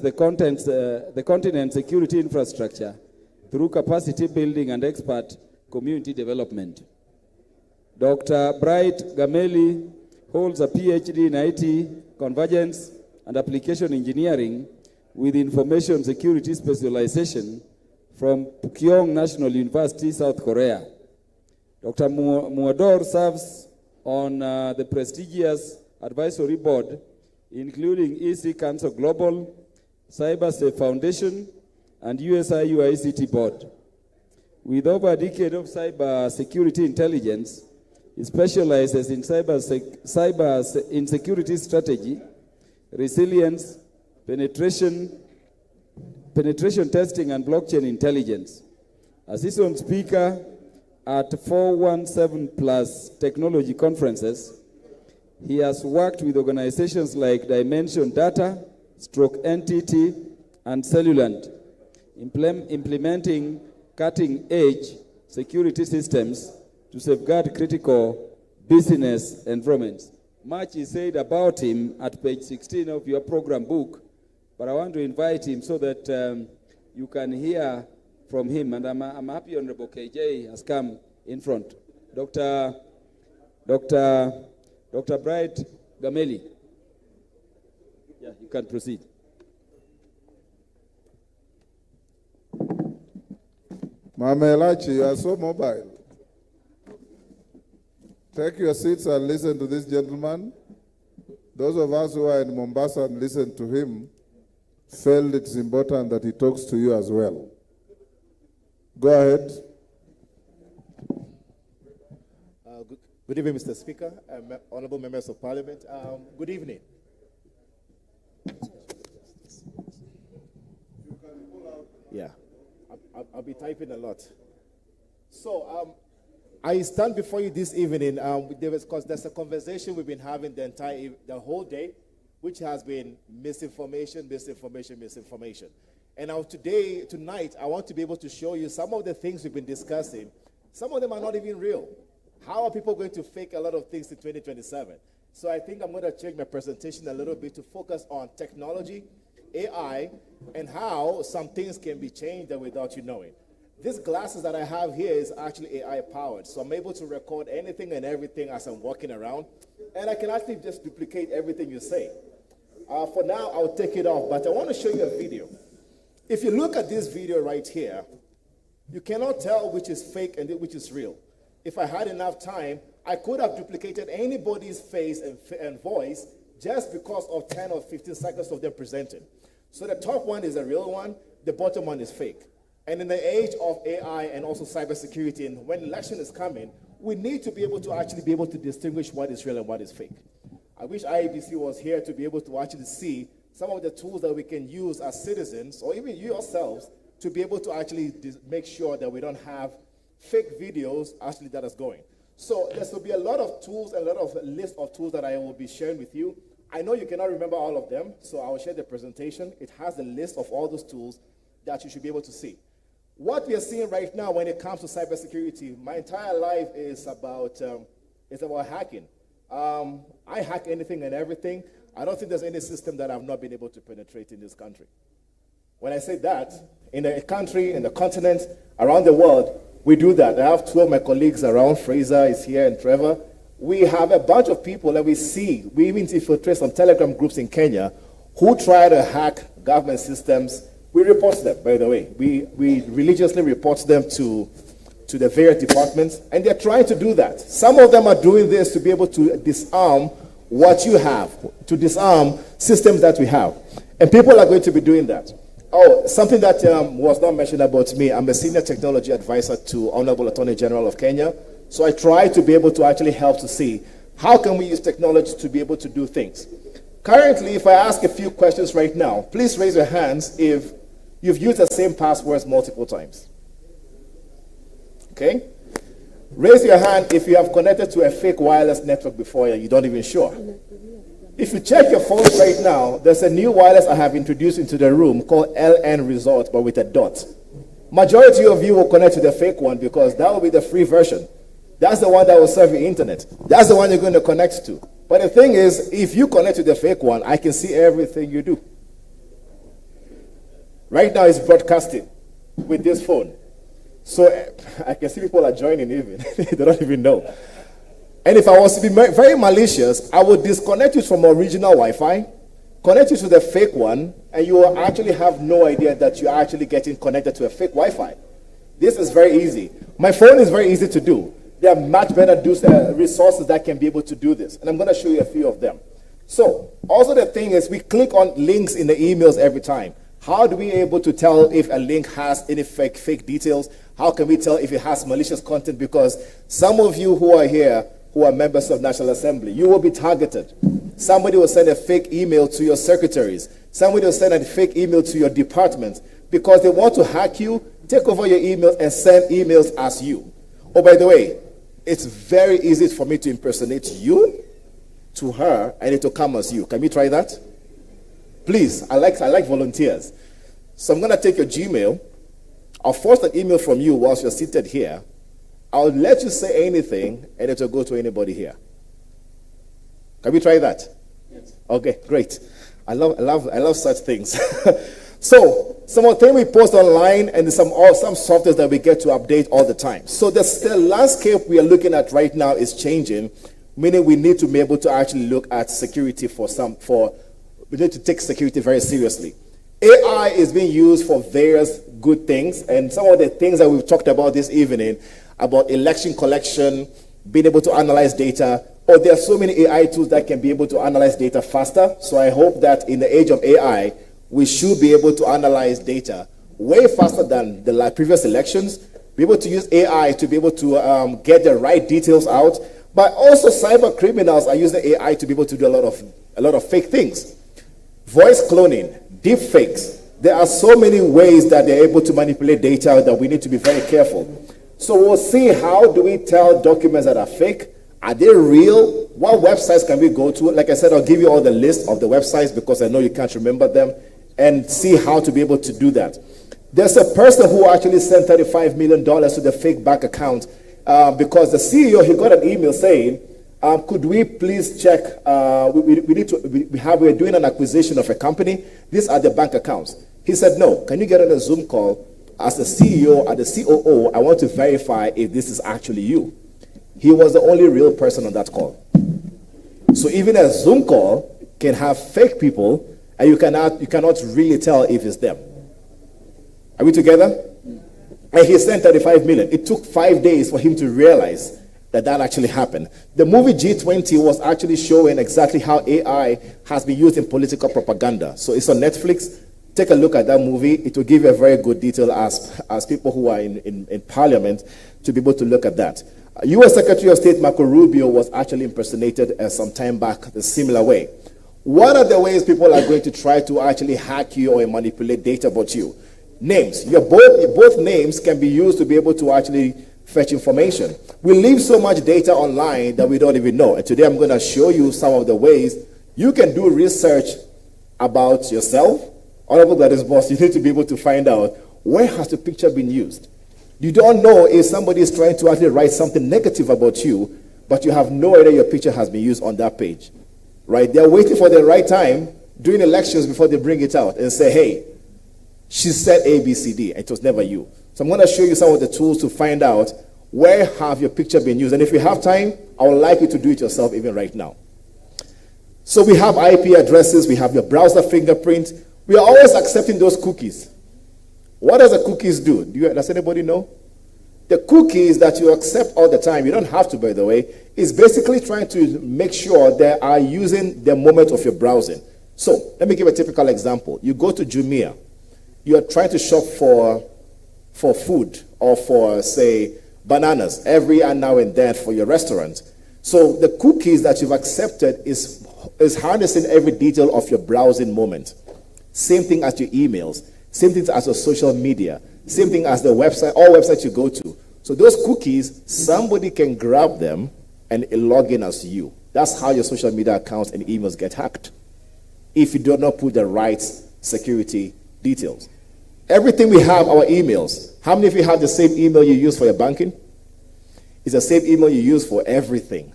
the continent's security infrastructure through capacity building and expert community development. Dr. Bright Gameli holds a PhD in IT, convergence, and application engineering with information security specialization from Pukyong National University, South Korea. Dr. Muador serves on the prestigious advisory board, including EC Council Global, Cyber Safe Foundation, and USA UICT board. With over a decade of cyber security intelligence, he specializes in cyber security strategy, resilience, penetration testing, and blockchain intelligence. A seasoned speaker at 417 Plus technology conferences, he has worked with organizations like Dimension Data, NTT, and Cellulant, implementing cutting-edge security systems to safeguard critical business environments. Much is said about him at page 16 of your program book, but I want to invite him so that you can hear from him. And I'm happy Honorable KJ has come in front. Dr. Bright Gameli. Yeah, you can proceed. Mama Elachi, you are so mobile. Take your seats and listen to this gentleman. Those of us who are in Mombasa and listen to him felt it's important that he talks to you as well. Go ahead. Good evening, Mr. Speaker, honorable members of Parliament. Good evening. Yeah, I'll be typing a lot. So I stand before you this evening because there's a conversation we've been having the whole day, which has been misinformation. And now tonight, I want to be able to show you some of the things we've been discussing. Some of them are not even real. How are people going to fake a lot of things in 2027? So I think I'm going to change my presentation a little bit to focus on technology, AI, and how some things can be changed without you knowing. These glasses that I have here is actually AI powered. So I'm able to record anything and everything as I'm walking around. And I can actually just duplicate everything you say. For now, I'll take it off, but I want to show you a video. If you look at this video right here, you cannot tell which is fake and which is real. If I had enough time, I could have duplicated anybody's face and voice just because of 10 or 15 seconds of them presenting. So the top one is a real one, the bottom one is fake. And in the age of AI and also cybersecurity, and when election is coming, we need to be able to actually be able to distinguish what is real and what is fake. I wish IEBC was here to be able to actually see some of the tools that we can use as citizens, or even you yourselves, to be able to actually make sure that we don't have fake videos actually that is going. So there will be a lot of tools, a lot of list of tools that I will be sharing with you. I know you cannot remember all of them, so I will share the presentation. It has a list of all those tools that you should be able to see. What we are seeing right now when it comes to cybersecurity, my entire life is about hacking. I hack anything and everything. I don't think there's any system that I've not been able to penetrate in this country. When I say that, in the country, in the continent, around the world, we do that. I have two of my colleagues around. Fraser is here and Trevor. We have a bunch of people that we see. We even infiltrate some Telegram groups in Kenya who try to hack government systems. We report them, by the way. We religiously report them to the various departments, and they're trying to do that. Some of them are doing this to be able to disarm what you have, to disarm systems that we have. And people are going to be doing that. Oh, something that was not mentioned about me, I'm a senior technology advisor to Honorable Attorney General of Kenya. So I try to be able to actually help to see how can we use technology to be able to do things. Currently, if I ask a few questions right now, please raise your hands if you've used the same passwords multiple times. Okay? Raise your hand if you have connected to a fake wireless network before and you don't even sure. If you check your phones right now, there's a new wireless I have introduced into the room called LN Resort, but with a dot. Majority of you will connect to the fake one because that will be the free version. That's the one that will serve your internet. That's the one you're going to connect to. But the thing is, if you connect to the fake one, I can see everything you do. Right now it's broadcasting with this phone. So I can see people are joining even. They don't even know. And if I was to be very malicious, I would disconnect you from original Wi-Fi, connect you to the fake one, and you will actually have no idea that you're actually getting connected to a fake Wi-Fi. This is very easy. My phone is very easy to do. There are much better resources that can be able to do this. And I'm going to show you a few of them. So, also the thing is, we click on links in the emails every time. How do we able to tell if a link has any fake details? How can we tell if it has malicious content? Because some of you who are here, who are members of National Assembly, you will be targeted. Somebody will send a fake email to your secretaries. Somebody will send a fake email to your departments because they want to hack you, take over your emails, and send emails as you. Oh, by the way, it's very easy for me to impersonate you to her, and it will come as you. Can we try that? Please, I like volunteers. So I'm going to take your Gmail. I'll force an email from you whilst you're seated here. I'll let you say anything, and it will go to anybody here. Can we try that? Yes. Okay, great. I love such things. So, some of the things we post online, and some softwares that we get to update all the time. So the landscape we are looking at right now is changing, meaning we need to be able to actually look at security we need to take security very seriously. AI is being used for various good things, and some of the things that we've talked about this evening, about election collection, being able to analyze data, or there are so many AI tools that can be able to analyze data faster. So I hope that in the age of AI, we should be able to analyze data way faster than the previous elections, be able to use AI to be able to get the right details out. But also cyber criminals are using AI to be able to do a lot of fake things. Voice cloning, deep fakes. There are so many ways that they're able to manipulate data that we need to be very careful. So we'll see, how do we tell documents that are fake? Are they real? What websites can we go to? Like I said, I'll give you all the list of the websites because I know you can't remember them, and see how to be able to do that. There's a person who actually sent $35 million to the fake bank account because the CEO, he got an email saying, could we please check, we're doing an acquisition of a company. These are the bank accounts. He said, no, can you get on a Zoom call as the CEO or the COO? I want to verify if this is actually you. He was the only real person on that call. So even a Zoom call can have fake people, and you cannot really tell if it's them. Are we together? And he sent 35 million. It took 5 days for him to realize that actually happened. The movie G20 was actually showing exactly how AI has been used in political propaganda. So it's on Netflix. Take a look at that movie. It will give you a very good detail as people who are in parliament to be able to look at that. US Secretary of State Marco Rubio was actually impersonated some time back the similar way. What are the ways people are going to try to actually hack you or manipulate data about you? Names. Both names can be used to be able to actually fetch information. We leave so much data online that we don't even know. And today I'm going to show you some of the ways you can do research about yourself. Honorable Gladys Boss, you need to be able to find out, where has the picture been used? You don't know if somebody is trying to actually write something negative about you, but you have no idea your picture has been used on that page. Right? They're waiting for the right time during elections before they bring it out and say, hey, she said A, B, C, D, and it was never you. So I'm going to show you some of the tools to find out where have your picture been used. And if you have time, I would like you to do it yourself even right now. So we have IP addresses, we have your browser fingerprint. We are always accepting those cookies. What does the cookies do? Does anybody know? The cookies that you accept all the time, you don't have to, by the way, is basically trying to make sure they are using the moment of your browsing. So let me give a typical example. You go to Jumia. You are trying to shop for food or for, say, bananas every now and then for your restaurant. So the cookies that you've accepted is harnessing every detail of your browsing moment. Same thing as your emails. Same thing as your social media. Same thing as the website, all websites you go to. So those cookies, somebody can grab them and log in as you. That's how your social media accounts and emails get hacked, if you do not put the right security details. Everything we have, our emails. How many of you have the same email you use for your banking? It's the same email you use for everything.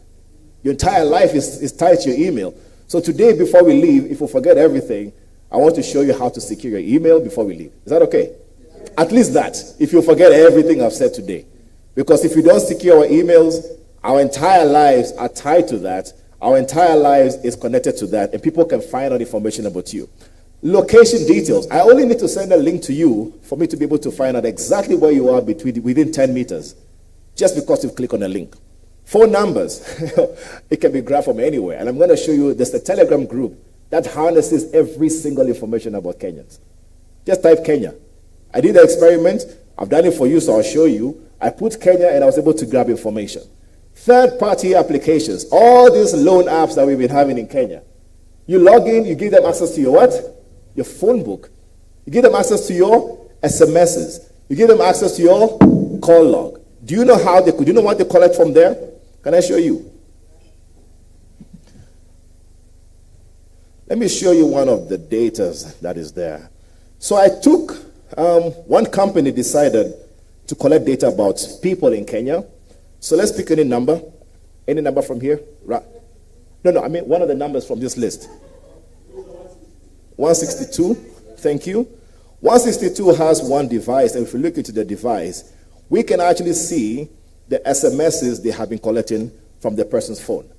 Your entire life is tied to your email. So today, before we leave, if we forget everything, I want to show you how to secure your email before we leave. Is that okay? At least that, if you forget everything I've said today. Because if you don't secure our emails, our entire lives are tied to that. Our entire lives is connected to that, and people can find out information about you. Location details. I only need to send a link to you for me to be able to find out exactly where you are within 10 meters, just because you click on a link. Phone numbers. It can be grabbed from anywhere. And I'm going to show you, there's a Telegram group that harnesses every single information about Kenyans. Just type Kenya. I did the experiment. I've done it for you, so I'll show you. I put Kenya and I was able to grab information. Third-party applications. All these loan apps that we've been having in Kenya. You log in, you give them access to your what? Your phone book. You give them access to your SMSs. You give them access to your call log. Do you know what they collect from there? Can I show you? Let me show you one of the data that is there. So I took, one company decided to collect data about people in Kenya. So let's pick any number. Any number from here? Right. No, I mean one of the numbers from this list. 162. Thank you. 162 has one device, and if we look into the device, we can actually see the SMSs they have been collecting from the person's phone.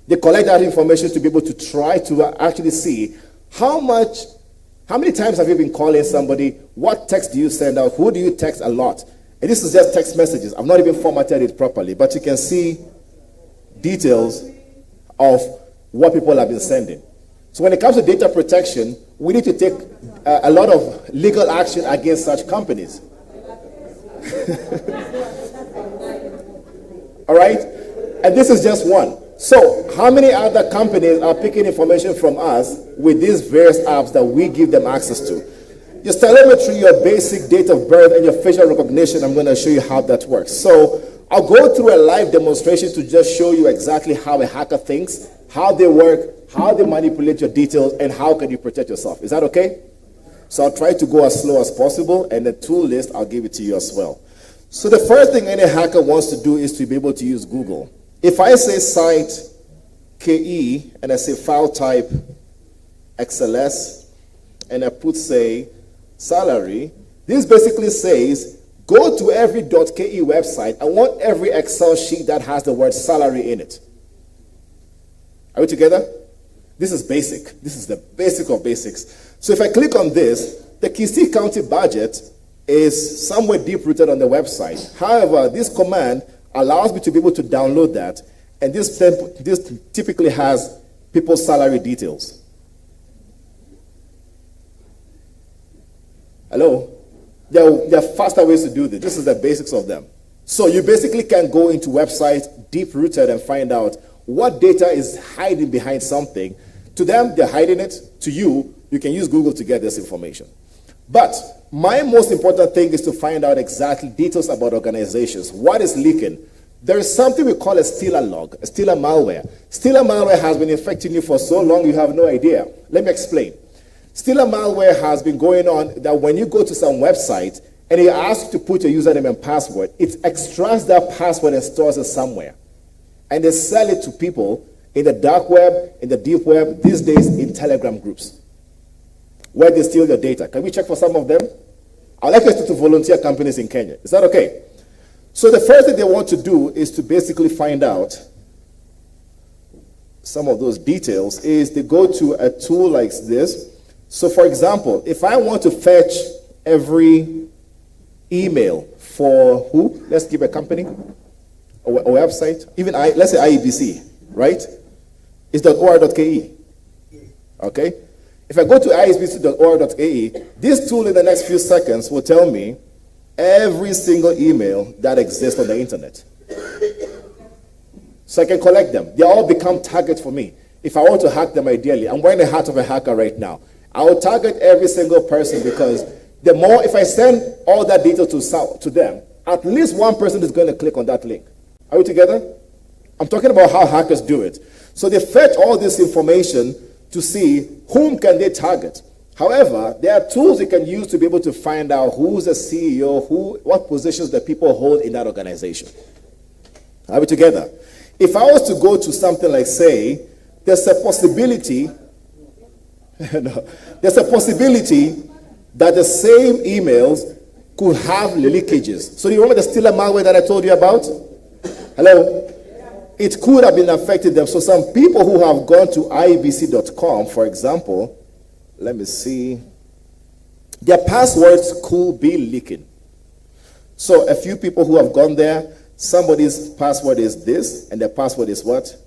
They collect that information to be able to try to actually see how many times have you been calling somebody, what text do you send out, who do you text a lot. And this is just text messages. I've not even formatted it properly, but you can see details of what people have been sending. So when it comes to data protection, we need to take a lot of legal action against such companies. All right? And this is just one. So how many other companies are picking information from us with these various apps that we give them access to? Your telemetry, your basic date of birth, and your facial recognition, I'm going to show you how that works. So I'll go through a live demonstration to just show you exactly how a hacker thinks, how they work, how they manipulate your details, and how can you protect yourself. Is that okay? So I'll try to go as slow as possible, and the tool list, I'll give it to you as well. So the first thing any hacker wants to do is to be able to use Google. If I say site KE, and I say file type XLS, and I put, say, salary, this basically says, go to every .ke website. I want every Excel sheet that has the word salary in it. Are we together? This is basic. This is the basic of basics. So if I click on this, the Kisii County budget is somewhere deep-rooted on the website. However, this command allows me to be able to download that, and this typically has people's salary details. Hello? There are faster ways to do this. This is the basics of them. So you basically can go into websites deep-rooted and find out what data is hiding behind something. To them, they're hiding it. To you, you can use Google to get this information. But my most important thing is to find out exactly details about organizations. What is leaking? There is something we call a stealer log, a stealer malware. Stealer malware has been infecting you for so long you have no idea. Let me explain. Stealer malware has been going on that when you go to some website and you ask to put your username and password, it extracts that password and stores it somewhere. And they sell it to people in the dark web, in the deep web, these days in Telegram groups, where they steal your data. Can we check for some of them? I'd like us to volunteer companies in Kenya. Is that okay? So the first thing they want to do is to basically find out some of those details is they go to a tool like this. So for example, if I want to fetch every email for who? Let's give a company, a website, even let's say IEBC, right? It's .or.ke. Okay? If I go to iebc.or.ke, this tool in the next few seconds will tell me every single email that exists on the internet. So I can collect them. They all become targets for me. If I want to hack them ideally, I'm wearing the hat of a hacker right now. I will target every single person because the more, if I send all that data to them, at least one person is going to click on that link. Are we together? I'm talking about how hackers do it. So they fetch all this information to see whom can they target. However, there are tools you can use to be able to find out who's a CEO, what positions the people hold in that organization. Are we together? If I was to go to something like, say, there's a possibility No. There's a possibility that the same emails could have leakages. So do you remember the Stealer malware that I told you about? Hello? It could have been affecting them. So some people who have gone to iebc.com, for example, let me see, their passwords could be leaking. So a few people who have gone there, somebody's password is this, and their password is what?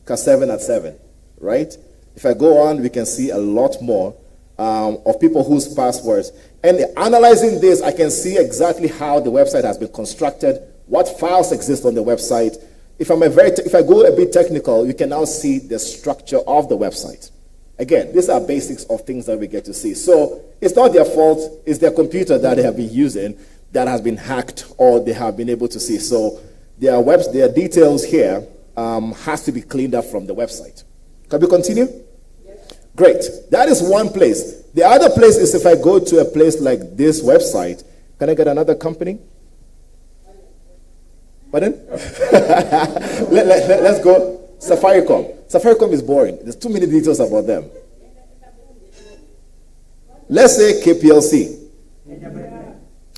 K7 at 7, right? If I go on, we can see a lot more of people whose passwords. And analyzing this, I can see exactly how the website has been constructed, what files exist on the website. If I go a bit technical, you can now see the structure of the website. Again, these are basics of things that we get to see. So it's not their fault, it's their computer that they have been using that has been hacked or they have been able to see. So their details here has to be cleaned up from the website. Can we continue? Yes. Great. That is one place. The other place is if I go to a place like this website, can I get another company? Pardon? Let's go. Safaricom. Safaricom is boring. There's too many details about them. Let's say KPLC.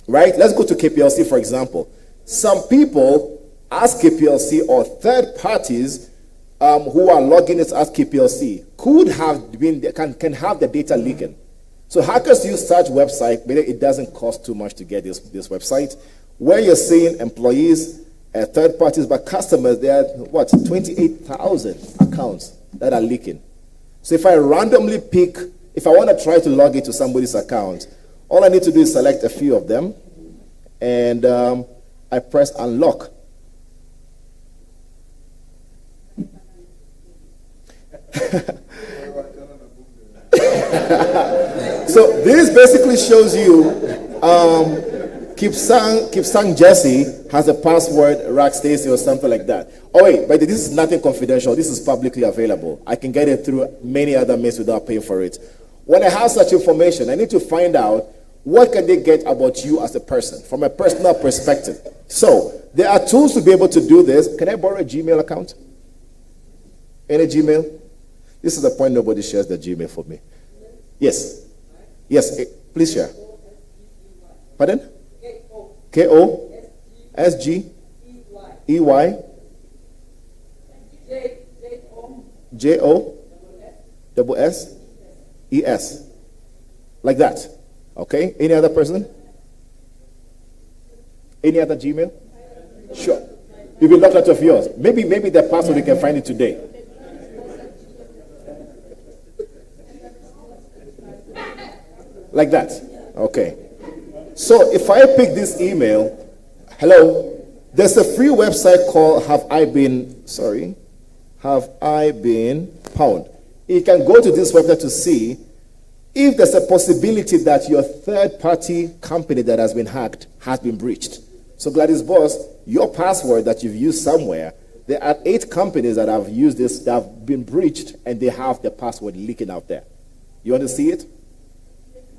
Right? Let's go to KPLC, for example. Some people as KPLC or third parties who are logging as KPLC could have been can have the data leaking. So hackers use such website, but it doesn't cost too much to get this website. Where you're seeing employees, third parties, but customers, there are 28,000 accounts that are leaking. So if I randomly pick, if I want to try to log into somebody's account, all I need to do is select a few of them, and I press unlock. So this basically shows you Kipsang Jesse has a password, Rack Stacy or something like that. Oh wait, but this is nothing confidential. This is publicly available. I can get it through many other means without paying for it. When I have such information, I need to find out what can they get about you as a person from a personal perspective. So there are tools to be able to do this. Can I borrow a Gmail account? Any Gmail? This is the point nobody shares the Gmail for me. Yes. Yes, please share. Pardon? K-O-S-G-E-Y J-O-S-S-E-S. Like that. Okay. Any other person? Any other Gmail? Sure. You've been locked out of yours. Maybe the password you can find it today. Like that. Okay. So if I pick this email, hello, there's a free website called Have I Been Pwned. You can go to this website to see if there's a possibility that your third-party company that has been hacked has been breached. So Gladys Boss, your password that you've used somewhere, there are 8 companies that have used this, that have been breached, and they have the password leaking out there. You want to see it?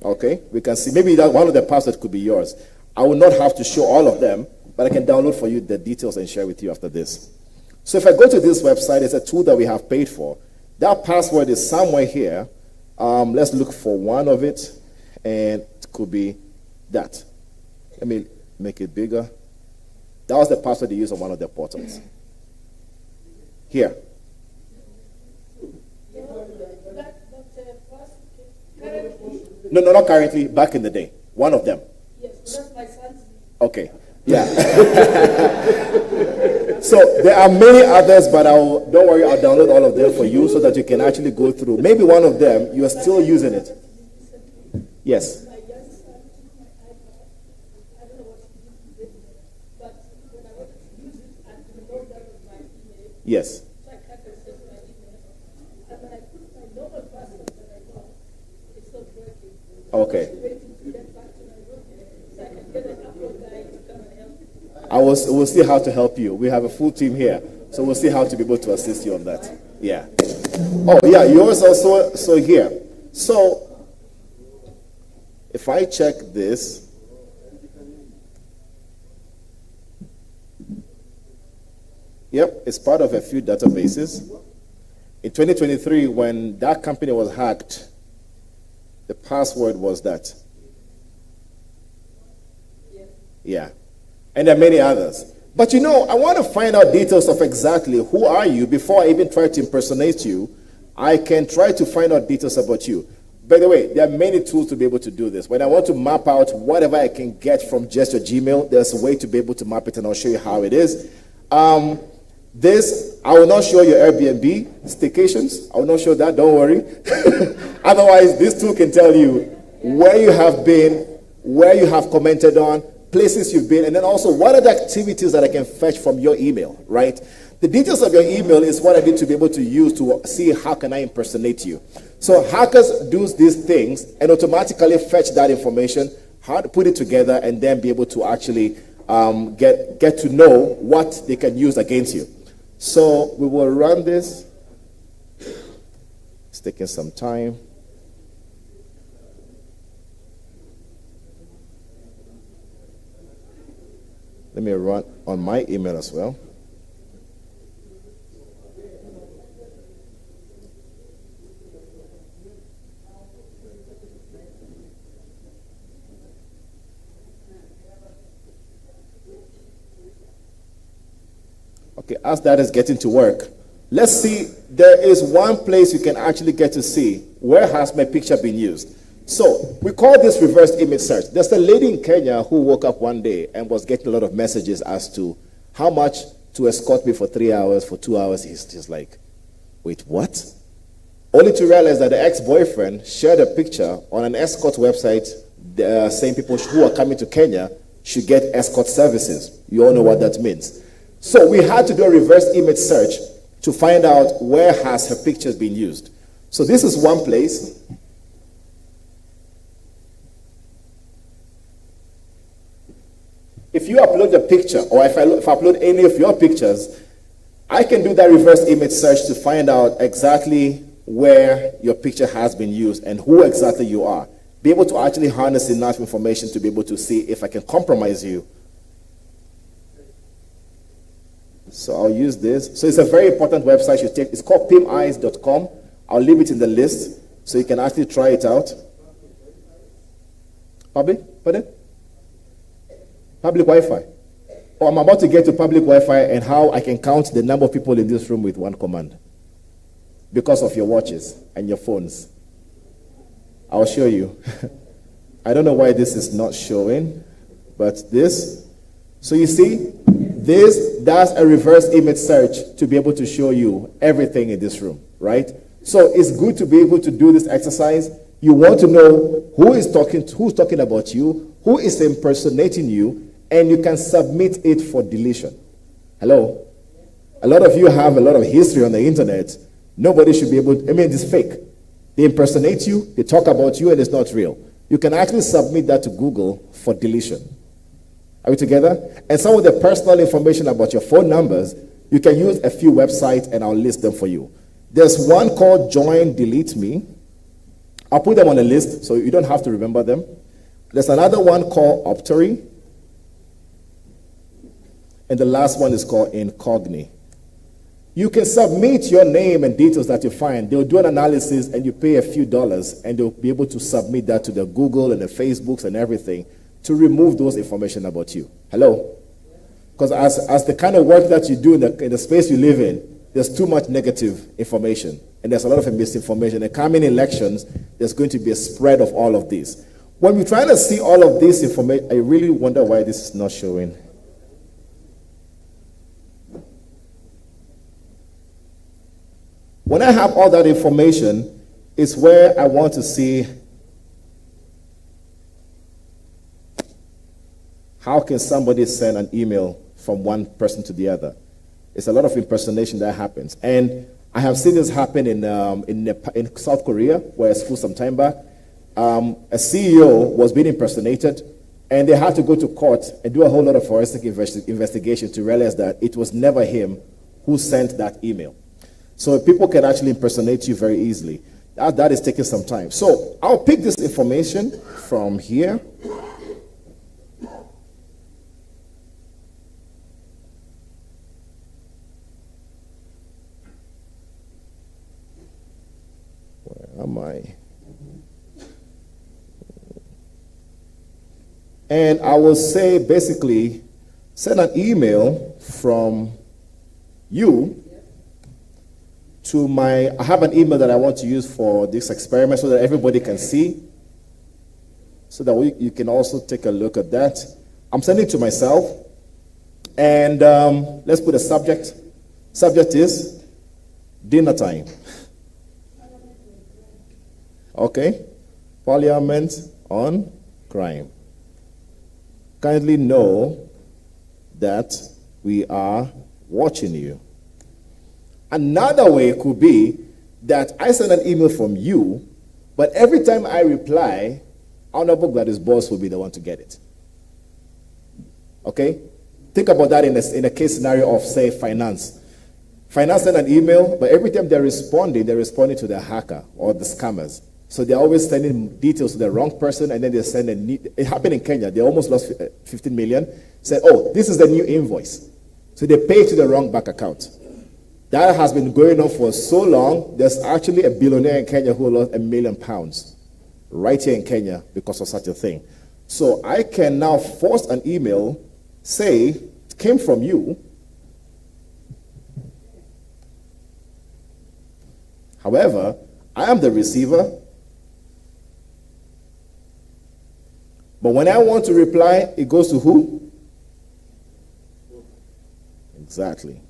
Okay, we can see. Maybe that one of the passwords could be yours. I will not have to show all of them, but I can download for you the details and share with you after this. So if I go to this website, it's a tool that we have paid for. That password is somewhere here. Let's look for one of it, and it could be that. Let me make it bigger. That was the password they used on one of their portals. Here. No, not currently. Back in the day, one of them. Yes, that's my son's. Okay, yeah. So there are many others, but don't worry, I'll download all of them for you so that you can actually go through. Maybe one of them you are still using it. Yes. My young son took my iPad. I don't know what he did with it, but when I wanted to use it, I had to log out of my email. Yes. So I can't access my email. And when I put my normal password that I know, it's not working. Okay. We'll see how to help you. We have a full team here, so we'll see how to be able to assist you on that. Yeah. Oh, yeah, yours also. So here. So if I check this, yep, it's part of a few databases. In 2023, when that company was hacked, The password was that. Yeah. And there are many others. But you know, I want to find out details of exactly who are you before I even try to impersonate you. I can try to find out details about you. By the way, there are many tools to be able to do this. When I want to map out whatever I can get from just your Gmail, there's a way to be able to map it, and I'll show you how it is. This, I will not show your Airbnb staycations. I will not show that, don't worry. Otherwise, this tool can tell you where you have been, where you have commented on, places you've been, and then also what are the activities that I can fetch from your email, right? The details of your email is what I need to be able to use to see how can I impersonate you. So hackers do these things and automatically fetch that information, how to put it together, and then be able to actually get to know what they can use against you. So we will run this. It's taking some time. Let me run on my email as well. Okay, as that is getting to work, let's see, there is one place you can actually get to see where has my picture been used. So we call this reverse image search. There's a lady in Kenya who woke up one day and was getting a lot of messages as to how much to escort me for 3 hours, for 2 hours. He's just like, wait, what? Only to realize that the ex-boyfriend shared a picture on an escort website saying people who are coming to Kenya should get escort services. You all know what that means. So we had to do a reverse image search to find out where has her pictures been used. So this is one place. If you upload a picture, or if I upload any of your pictures, I can do that reverse image search to find out exactly where your picture has been used and who exactly you are. Be able to actually harness enough information to be able to see if I can compromise you. So I'll use this. So it's a very important website you take. It's called pimeyes.com. I'll leave it in the list so you can actually try it out. Pardon? Public Wi-Fi. Oh, I'm about to get to public Wi-Fi and how I can count the number of people in this room with one command because of your watches and your phones. I'll show you. I don't know why this is not showing, but this. So you see, this does a reverse image search to be able to show you everything in this room, right? So it's good to be able to do this exercise. You want to know who's talking about you, who is impersonating you, and you can submit it for deletion. Hello? A lot of you have a lot of history on the internet. Nobody should be able to, it's fake. They impersonate you, they talk about you, and it's not real. You can actually submit that to Google for deletion. Are we together? And some of the personal information about your phone numbers, you can use a few websites, and I'll list them for you. There's one called Join Delete Me. I'll put them on a list so you don't have to remember them. There's another one called Optory. And the last one is called Incogni. You can submit your name and details that you find. They'll do an analysis and you pay a few dollars and they'll be able to submit that to the Google and the Facebooks and everything to remove those information about you. Hello? Because as the kind of work that you do in the space you live in, there's too much negative information and there's a lot of misinformation. And coming elections, there's going to be a spread of all of this. When we're trying to see all of this information, I really wonder why this is not showing. When I have all that information, it's where I want to see how can somebody send an email from one person to the other. It's a lot of impersonation that happens. And I have seen this happen in South Korea, where I schooled some time back. A CEO was being impersonated, and they had to go to court and do a whole lot of forensic investigation to realize that it was never him who sent that email. So people can actually impersonate you very easily. That is taking some time. So I'll pick this information from here. Where am I? And I will say, basically, send an email from you to I have an email that I want to use for this experiment so that everybody can see, so that you can also take a look at that. I'm sending it to myself, and let's put a subject. Subject is dinner time. Okay, Parliament on crime. Kindly know that we are watching you. Another way could be that I send an email from you, but every time I reply, Honorable Gladys Boss will be the one to get it. Okay? Think about that in a case scenario of, say, finance. Finance send an email, but every time they're responding to the hacker or the scammers. So they're always sending details to the wrong person, and then they send it happened in Kenya. They almost lost 15 million. Said, oh, this is the new invoice. So they pay to the wrong bank account. That has been going on for so long. There's actually a billionaire in Kenya who lost £1 million right here in Kenya because of such a thing. So I can now force an email, say it came from you. However, I am the receiver. But when I want to reply, it goes to who? Exactly.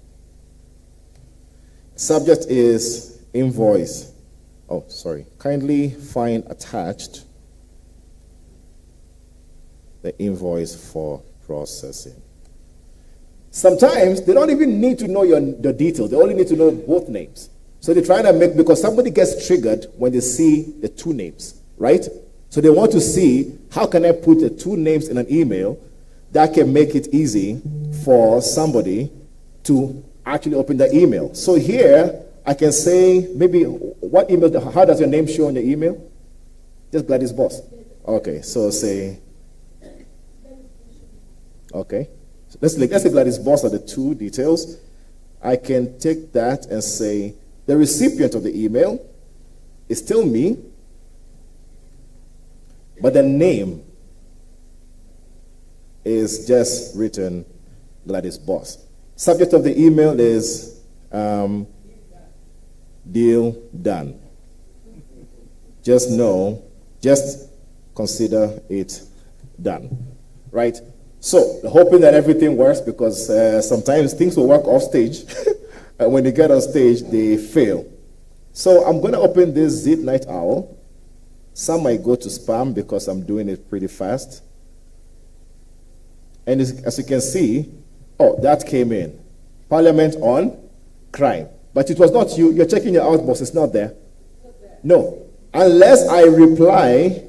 Subject is invoice. Oh, sorry. Kindly find attached the invoice for processing. Sometimes they don't even need to know the details. They only need to know both names. So they're trying to make, because somebody gets triggered when they see the two names, right? So they want to see, how can I put the two names in an email that can make it easy for somebody to actually open the email. So here, I can say, maybe, what email, how does your name show on the email? Just Gladys Boss. Okay, so say, okay. So let's say Gladys Boss are the two details. I can take that and say, the recipient of the email is still me, but the name is just written Gladys Boss. Subject of the email is deal done. Just consider it done. Right? So, hoping that everything works, because sometimes things will work off stage. And when they get on stage, they fail. So, I'm going to open this Zit Night Owl. Some might go to spam because I'm doing it pretty fast. And as you can see, oh, that came in. Parliament on crime. But it was not you. You're checking your outbox. It's not there. No. Unless I reply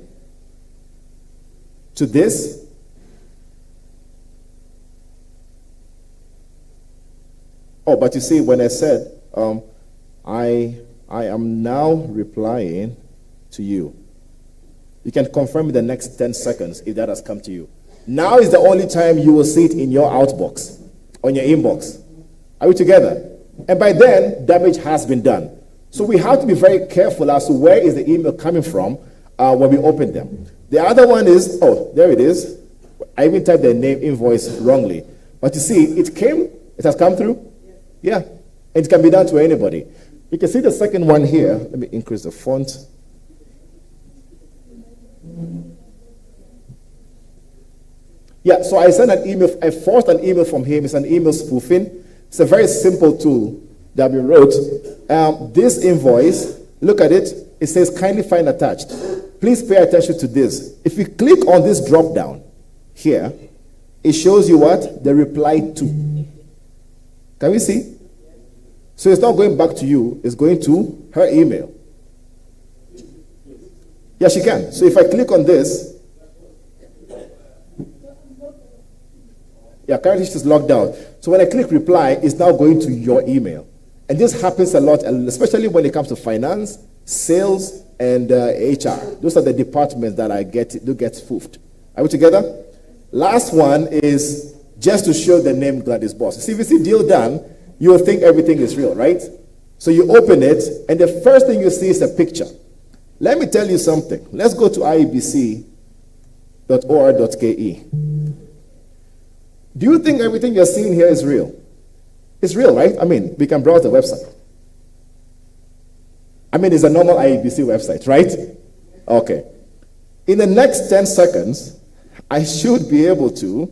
to this. Oh, but you see, when I said, I am now replying to you. You can confirm in the next 10 seconds if that has come to you. Now is the only time you will see it in your outbox, on your inbox. Are we together? And by then, damage has been done. So we have to be very careful as to where is the email coming from when we open them. The other one is, oh, there it is. I even typed the name invoice wrongly. But you see, it has come through. Yeah. And it can be done to anybody. You can see the second one here. Let me increase the font. Yeah, so I sent an email. I forced an email from him. It's an email spoofing. It's a very simple tool that we wrote. This invoice, look at it. It says, kindly find attached. Please pay attention to this. If you click on this drop down here, it shows you what? The reply to. Can we see? So it's not going back to you. It's going to her email. Yeah, she can. So if I click on this, yeah, currently she's logged out. So when I click reply, it's now going to your email. And this happens a lot, especially when it comes to finance, sales, and HR. Those are the departments that do get spoofed. Are we together? Last one is just to show the name Gladys Boss. See, if you see deal done, you will think everything is real, right? So you open it, and the first thing you see is a picture. Let me tell you something. Let's go to IEBC Do you think everything you're seeing here is real? It's real, right? I mean, we can browse the website. I mean, it's a normal IEBC website, right? Okay. In the next 10 seconds, I should be able to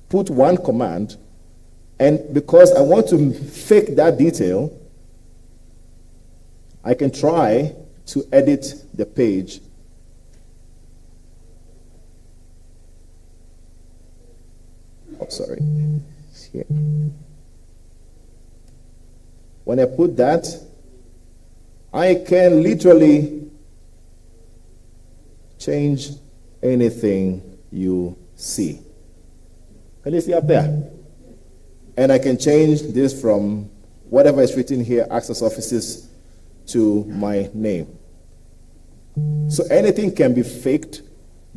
put one command, and because I want to fake that detail, I can try to edit the page. Oh, sorry. It's here. When I put that, I can literally change anything you see. Can you see up there? And I can change this from whatever is written here, access offices, to my name. So anything can be faked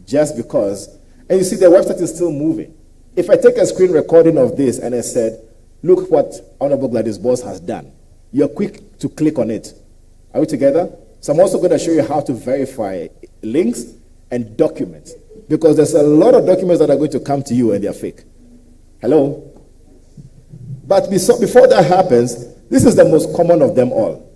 just because. And you see, the website is still moving. If I take a screen recording of this and I said, look what Honorable Gladys Boss has done, you're quick to click on it. Are we together? So I'm also going to show you how to verify links and documents, because there's a lot of documents that are going to come to you and they're fake. Hello? But before that happens, this is the most common of them all.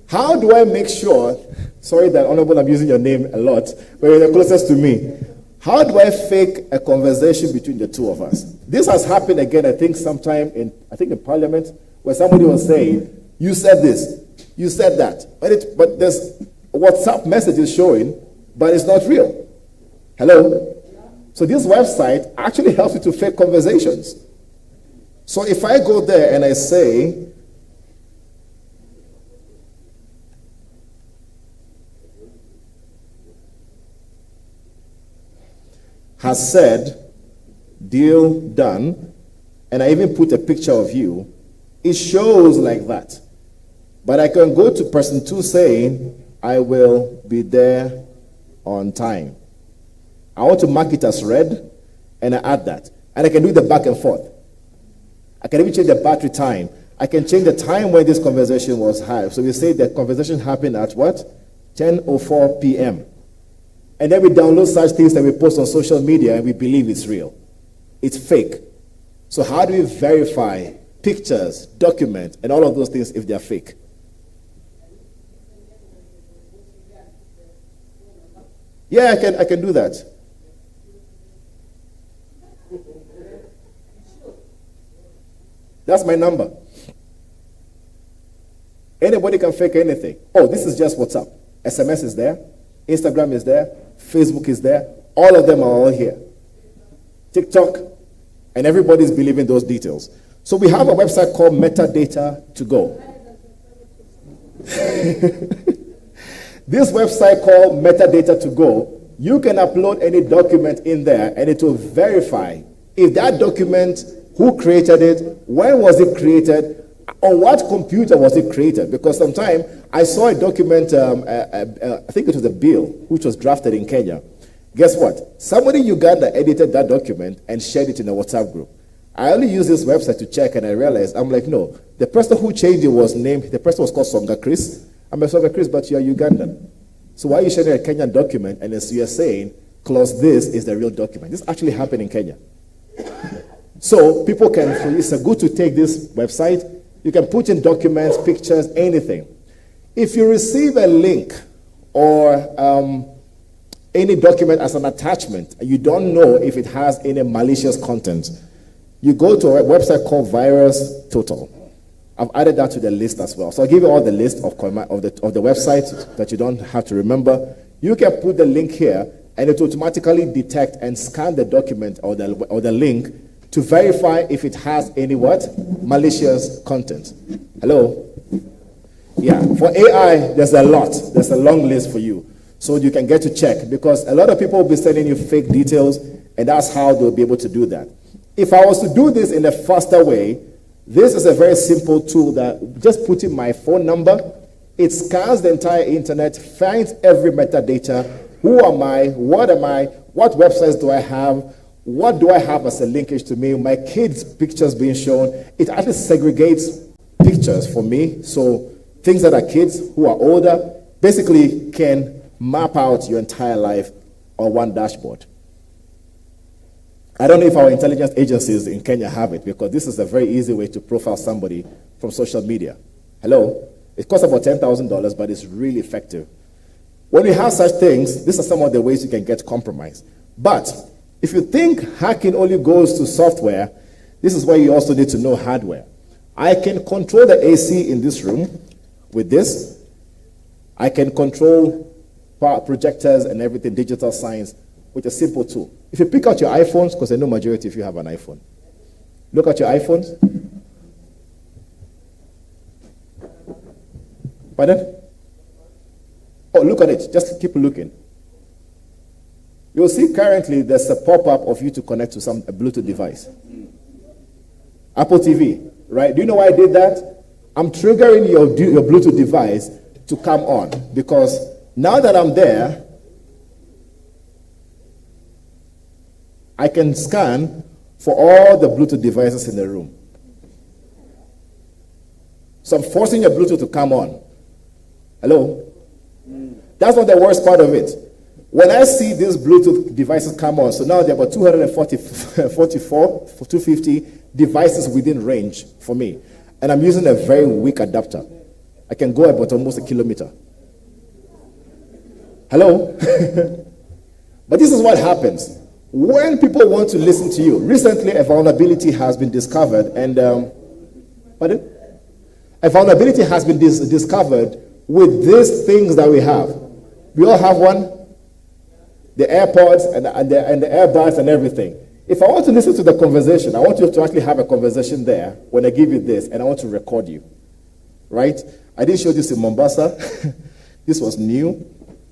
How do I make sure, sorry that Honorable, I'm using your name a lot, but you're the closest to me. How do I fake a conversation between the two of us? This has happened again, I think sometime in Parliament, where somebody was saying, you said this, you said that. But there's WhatsApp messages showing, but it's not real. Hello? So this website actually helps you to fake conversations. So if I go there and I say, has said, deal done, and I even put a picture of you, it shows like that. But I can go to person 2 saying, I will be there on time. I want to mark it as read, and I add that. And I can do the back and forth. I can even change the battery time. I can change the time when this conversation was had. So we say the conversation happened at what? 10:04 p.m. And then we download such things that we post on social media and we believe it's real. It's fake. So how do we verify pictures, documents, and all of those things if they're fake? Yeah, I can do that. That's my number. Anybody can fake anything. Oh, this is just WhatsApp. SMS is there. Instagram is there. Facebook is there. All of them are all here. TikTok. And everybody's believing those details. So we have a website called Metadata to Go. This website called Metadata to Go, you can upload any document in there and it will verify if that document, who created it, when was it created, on what computer was it created. Because sometimes I saw a document, I think it was a bill, which was drafted in Kenya. Guess what? Somebody in Uganda edited that document and shared it in a WhatsApp group. I only used this website to check and I realized, I'm like, no, the person who changed it was named, the person was called Songa Chris. I'm a Songa Chris, but you're Ugandan. So why are you sharing a Kenyan document and as you're saying, clause this is the real document? This actually happened in Kenya. So people can, it's a good to take this website. You can put in documents, pictures, anything. If you receive a link or any document as an attachment, and you don't know if it has any malicious content, you go to a website called Virus Total. I've added that to the list as well. So I'll give you all the list of the websites that you don't have to remember. You can put the link here, and it will automatically detect and scan the document or the link to verify if it has any what? Malicious content. Hello? Yeah, for AI, there's a lot. There's a long list for you. So you can get to check, because a lot of people will be sending you fake details, and that's how they'll be able to do that. If I was to do this in a faster way, this is a very simple tool that just put in my phone number, it scans the entire internet, finds every metadata. Who am I? What websites do I have? What do I have as a linkage to me? My kids' pictures being shown. It actually segregates pictures for me. So things that are kids who are older basically can map out your entire life on one dashboard. I don't know if our intelligence agencies in Kenya have it, because this is a very easy way to profile somebody from social media. Hello? It costs about $10,000, but it's really effective. When we have such things, these are some of the ways you can get compromised. But if you think hacking only goes to software, this is where you also need to know hardware. I can control the AC in this room with this. I can control power projectors and everything, digital signs, with a simple tool. If you pick out your iPhones, because I know majority of you have an iPhone. Look at your iPhones. Pardon? Oh, look at it. Just keep looking. You'll see currently there's a pop-up of you to connect to a Bluetooth device. Apple TV, right? Do you know why I did that? I'm triggering your Bluetooth device to come on, because now that I'm there, I can scan for all the Bluetooth devices in the room. So I'm forcing your Bluetooth to come on. Hello? That's not the worst part of it. When I see these Bluetooth devices come on, so now there are about 250 devices within range for me. And I'm using a very weak adapter. I can go about almost a kilometer. Hello? But this is what happens. When people want to listen to you, recently a vulnerability has been discovered, and pardon? A vulnerability has been discovered with these things that we have. We all have one, the AirPods and the earbuds and everything. If I want to listen to the conversation, I want you to actually have a conversation there when I give you this, and I want to record you, right? I didn't show this in Mombasa. This was new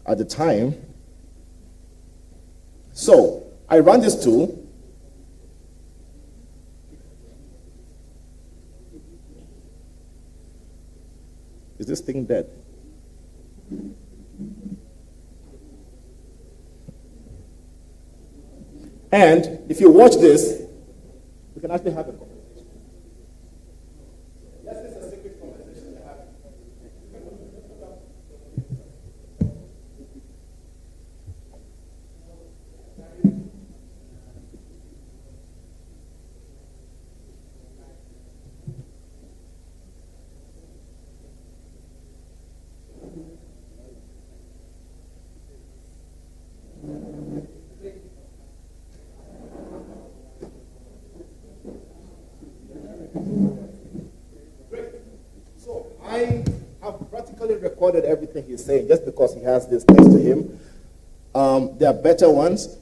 at the time. So I run this tool. Is this thing dead? And if you watch this, we can actually have a conversation. Yes, this is a secret conversation we're having. I have practically recorded everything he's saying just because he has this next to him. There are better ones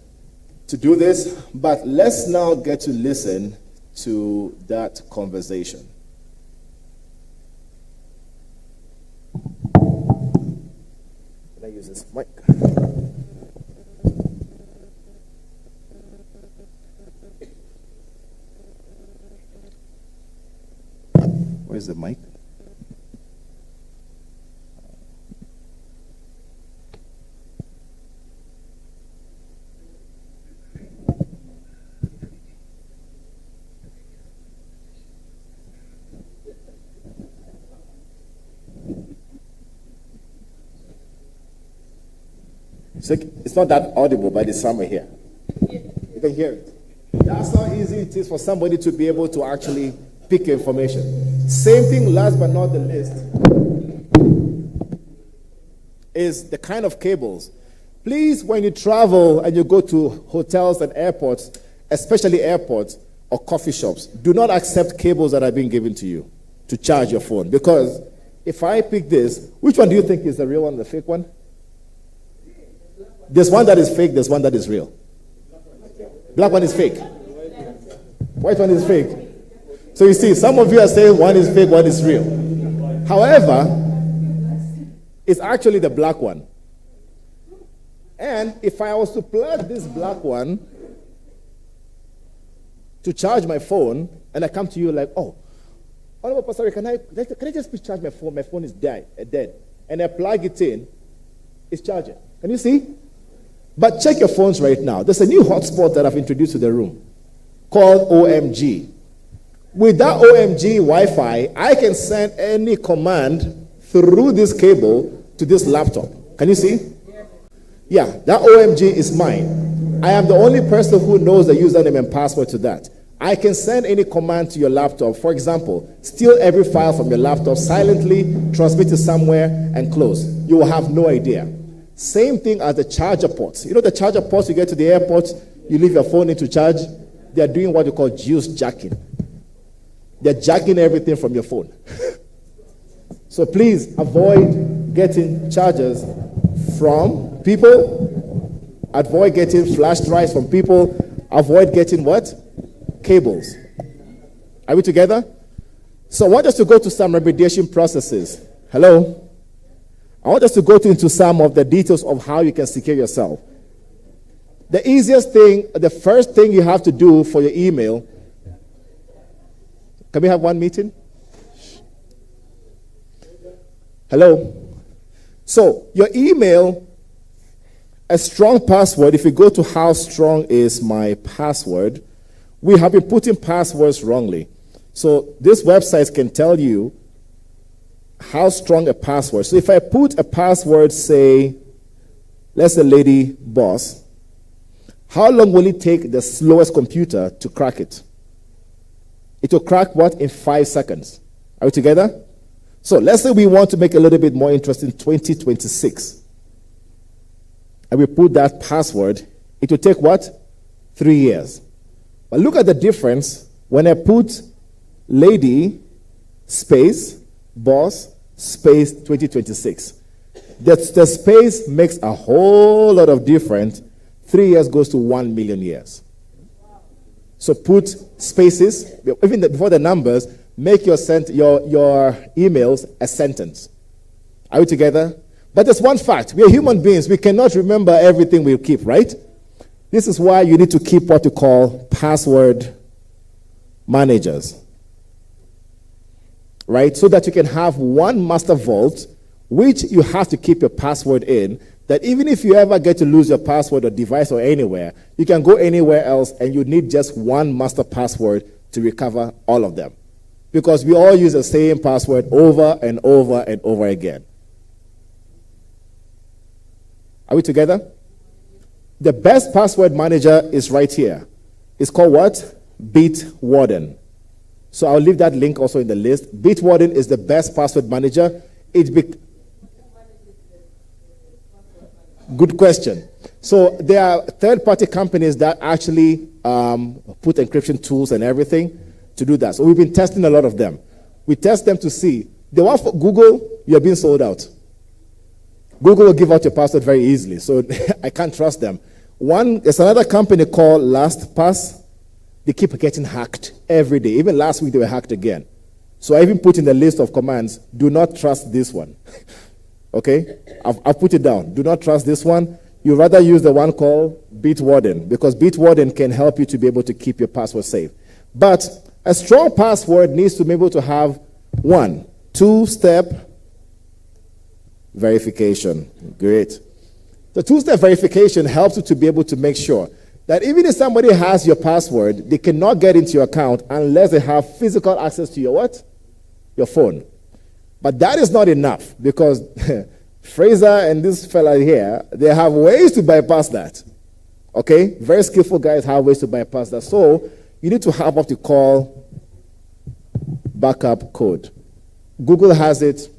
to do this, but let's now get to listen to that conversation. Can I use this mic? Where's the mic? It's not that audible, but it's somewhere here. You can hear it. That's how easy it is for somebody to be able to actually pick information. Same thing, last but not the least, is the kind of cables. Please, when you travel and you go to hotels and airports, especially airports or coffee shops, do not accept cables that are being given to you to charge your phone. Because if I pick this, which one do you think is the real one, the fake one? There's one that is fake, there's one that is real. Black one is fake. White one is fake. So you see, some of you are saying one is fake, one is real. However, it's actually the black one. And if I was to plug this black one to charge my phone, and I come to you like, oh, Honorable Pastor, can I just please charge my phone? My phone is dead. And I plug it in, it's charging. Can you see? But check your phones right now. There's a new hotspot that I've introduced to the room called OMG. With that OMG Wi-Fi, I can send any command through this cable to this laptop. Can you see? Yeah, that OMG is mine. I am the only person who knows the username and password to that. I can send any command to your laptop. For example, steal every file from your laptop silently, transmit it somewhere, and close. You will have no idea. Same thing as the charger ports. You know the charger ports you get to the airport, you leave your phone in to charge? They are doing what you call juice jacking. They're jacking everything from your phone. So please avoid getting chargers from people. Avoid getting flash drives from people. Avoid getting what? Cables. Are we together? So I want us to go to some remediation processes. Hello? I want us to go into some of the details of how you can secure yourself. The easiest thing, the first thing you have to do for your email. Can we have one meeting? Hello? So, your email, a strong password, if you go to how strong is my password, we have been putting passwords wrongly. So, these websites can tell you how strong a password. So, if I put a password, say, let's say lady boss, how long will it take the slowest computer to crack it? It will crack what? In 5 seconds. Are we together? So let's say we want to make it a little bit more interesting, 2026. And we put that password. It will take what? 3 years. But look at the difference when I put lady space boss space 2026. The space makes a whole lot of difference. 3 years goes to 1 million years. So put spaces, even before the numbers, make your emails a sentence. Are we together? But there's one fact. We are human beings. We cannot remember everything we keep, right? This is why you need to keep what you call password managers. Right? So that you can have one master vault, which you have to keep your password in, that even if you ever get to lose your password or device or anywhere, you can go anywhere else and you need just one master password to recover all of them. Because we all use the same password over and over and over again. Are we together? The best password manager is right here. It's called what? Bitwarden. So I'll leave that link also in the list. Bitwarden is the best password manager. Good question. So there are third-party companies that actually put encryption tools and everything to do that. So we've been testing a lot of them. We test them to see. The one for Google, you're being sold out. Google will give out your password very easily, so I can't trust them. There's another company called LastPass. They keep getting hacked every day. Even last week, they were hacked again. So I even put in the list of commands, do not trust this one. Okay? I've put it down. Do not trust this one. You rather use the one called Bitwarden, because Bitwarden can help you to be able to keep your password safe. But a strong password needs to be able to have 1, 2-step verification. Great. The 2-step verification helps you to be able to make sure that even if somebody has your password, they cannot get into your account unless they have physical access to your what? Your phone. But that is not enough, because Fraser and this fella here, they have ways to bypass that. Okay? Very skillful guys have ways to bypass that. So you need to have what you call backup code. Google has it.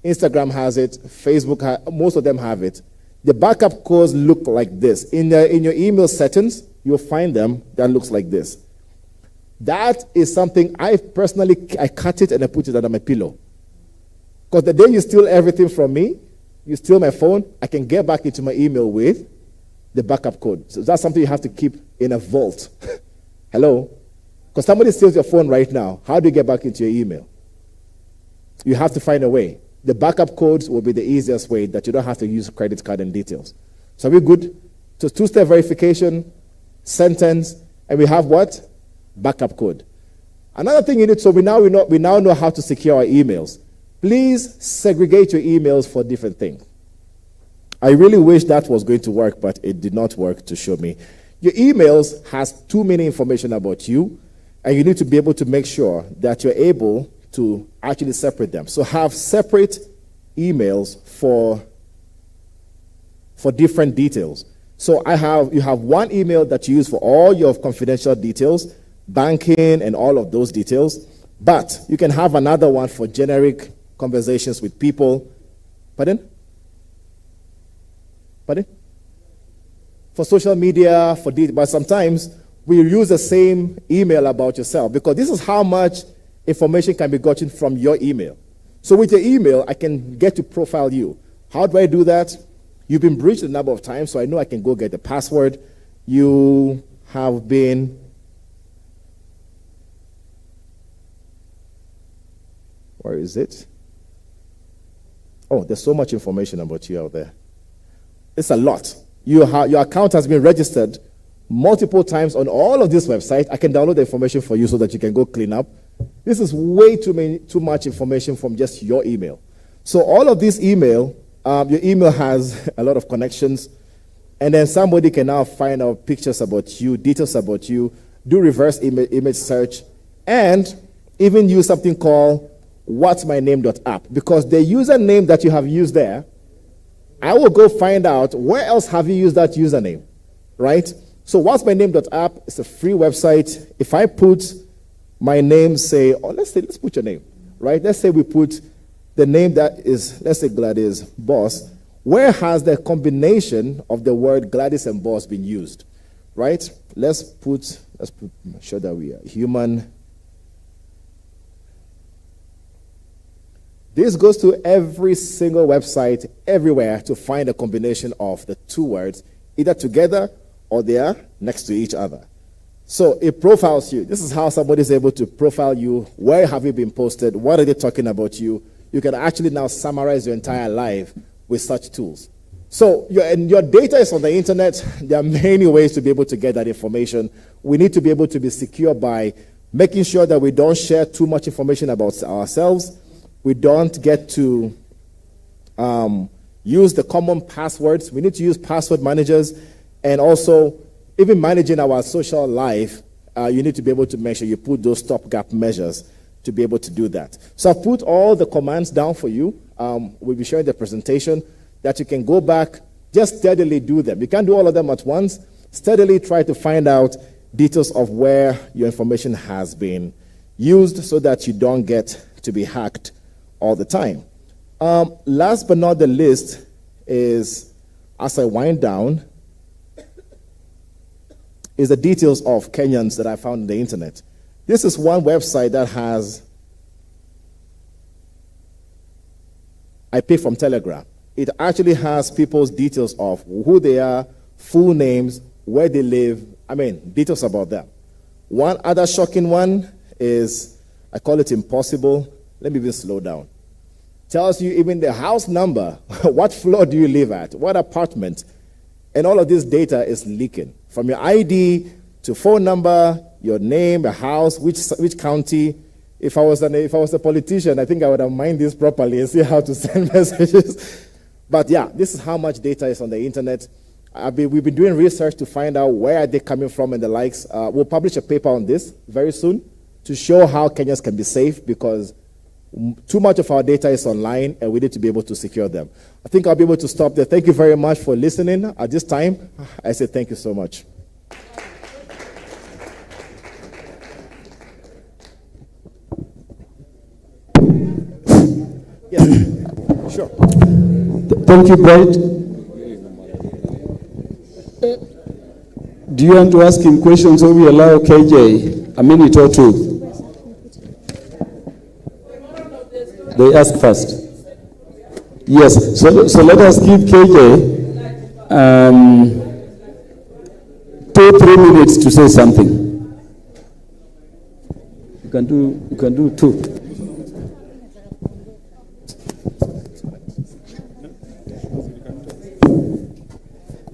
Instagram has it. Facebook most of them have it. The backup codes look like this. In your email settings, you'll find them that looks like this. That is something I cut it and I put it under my pillow. Because the day you steal everything from me, you steal my phone, I can get back into my email with the backup code. So that's something you have to keep in a vault. Hello? Because somebody steals your phone right now. How do you get back into your email? You have to find a way. The backup codes will be the easiest way that you don't have to use credit card and details. So are we good? So 2-step verification, sentence, and we have what? Backup code. Another thing you need, so we now know how to secure our emails. Please segregate your emails for different things. I really wish that was going to work, but it did not work to show me. Your emails has too many information about you, and you need to be able to make sure that you're able to actually separate them. So have separate emails for for different details. So you have one email that you use for all your confidential details, banking and all of those details, but you can have another one for generic conversations with people. Pardon? Pardon? For social media, but sometimes we use the same email about yourself, because this is how much information can be gotten from your email. So with your email, I can get to profile you. How do I do that? You've been breached a number of times, so I know I can go get the password. You have been... Where is it? Oh, there's so much information about you out there. It's a lot. Your account has been registered multiple times on all of this website. I can download the information for you so that you can go clean up. This is way too much information from just your email. So all of this email, your email has a lot of connections, and then somebody can now find out pictures about you, details about you, do reverse image search, and even use something called what'smyname.app, because the username that you have used there, I will go find out where else have you used that username, right? So what'smyname.app is a free website. If I put my name, let's put your name, right? Let's say we put the name that is, let's say Gladys Boss. Where has the combination of the word Gladys and Boss been used, right? Let's make sure that we are human. This goes to every single website, everywhere, to find a combination of the two words, either together or they are next to each other. So it profiles you. This is how somebody is able to profile you. Where have you been posted? What are they talking about you? You can actually now summarize your entire life with such tools. So your data is on the internet. There are many ways to be able to get that information. We need to be able to be secure by making sure that we don't share too much information about ourselves. We don't get to use the common passwords. We need to use password managers, and also even managing our social life, you need to be able to make sure you put those stopgap measures to be able to do that. So I've put all the commands down for you. We'll be sharing the presentation that you can go back, just steadily do them. You can't do all of them at once. Steadily try to find out details of where your information has been used so that you don't get to be hacked all the time. Last but not the least is, as I wind down, is the details of Kenyans that I found on the internet. This is one website that has, I picked from Telegram. It actually has people's details of who they are, full names, where they live, details about them. One other shocking one is, I call it impossible. Let me even slow down. Tells you even the house number, what floor do you live at, what apartment, and all of this data is leaking. From your ID to phone number, your name, the house, which county. If I was a politician, I think I would have mined this properly and see how to send messages. But yeah, this is how much data is on the internet. We've been doing research to find out where are they coming from and the likes. We'll publish a paper on this very soon to show how Kenyans can be safe, because too much of our data is online and we need to be able to secure them. I think I'll be able to stop there. Thank you very much for listening. At this time, I say thank you so much. Yes, sure. Thank you, Bright. Do you want to ask him questions, or we allow KJ a minute or two? They ask first. Yes, so let us give KJ 2-3 minutes to say something. You can do 2.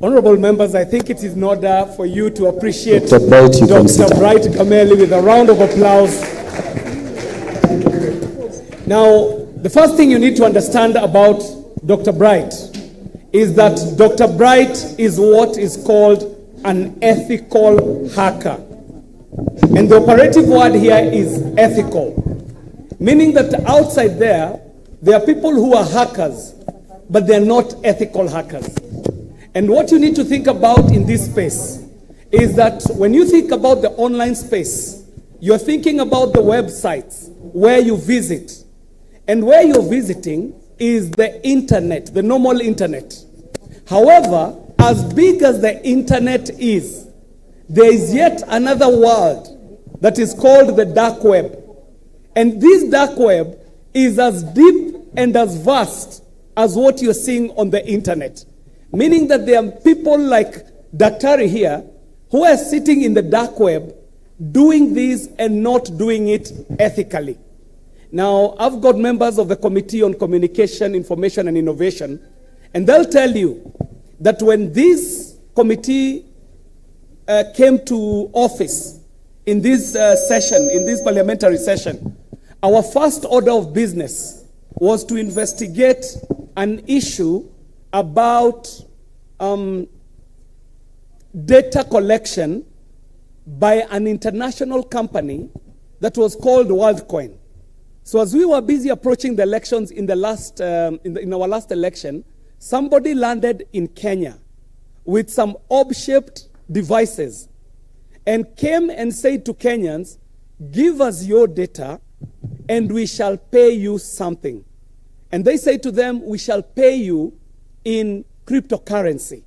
Honorable members, I think it is in order for you to appreciate Dr. Bright Gameli with a round of applause. Now, the first thing you need to understand about Dr. Bright is that Dr. Bright is what is called an ethical hacker. And the operative word here is ethical, meaning that outside there are people who are hackers, but they're not ethical hackers. And what you need to think about in this space is that when you think about the online space, you're thinking about the websites where you visit. And where you're visiting is the internet, the normal internet. However, as big as the internet is, there is yet another world that is called the dark web. And this dark web is as deep and as vast as what you're seeing on the internet. Meaning that there are people like Daktari here who are sitting in the dark web doing this and not doing it ethically. Now, I've got members of the Committee on Communication, Information and Innovation, and they'll tell you that when this committee came to office in this session, in this parliamentary session, our first order of business was to investigate an issue about data collection by an international company that was called WorldCoin. So as we were busy approaching the elections in the last, in our last election, somebody landed in Kenya with some orb-shaped devices and came and said to Kenyans, give us your data and we shall pay you something. And they say to them, we shall pay you in cryptocurrency.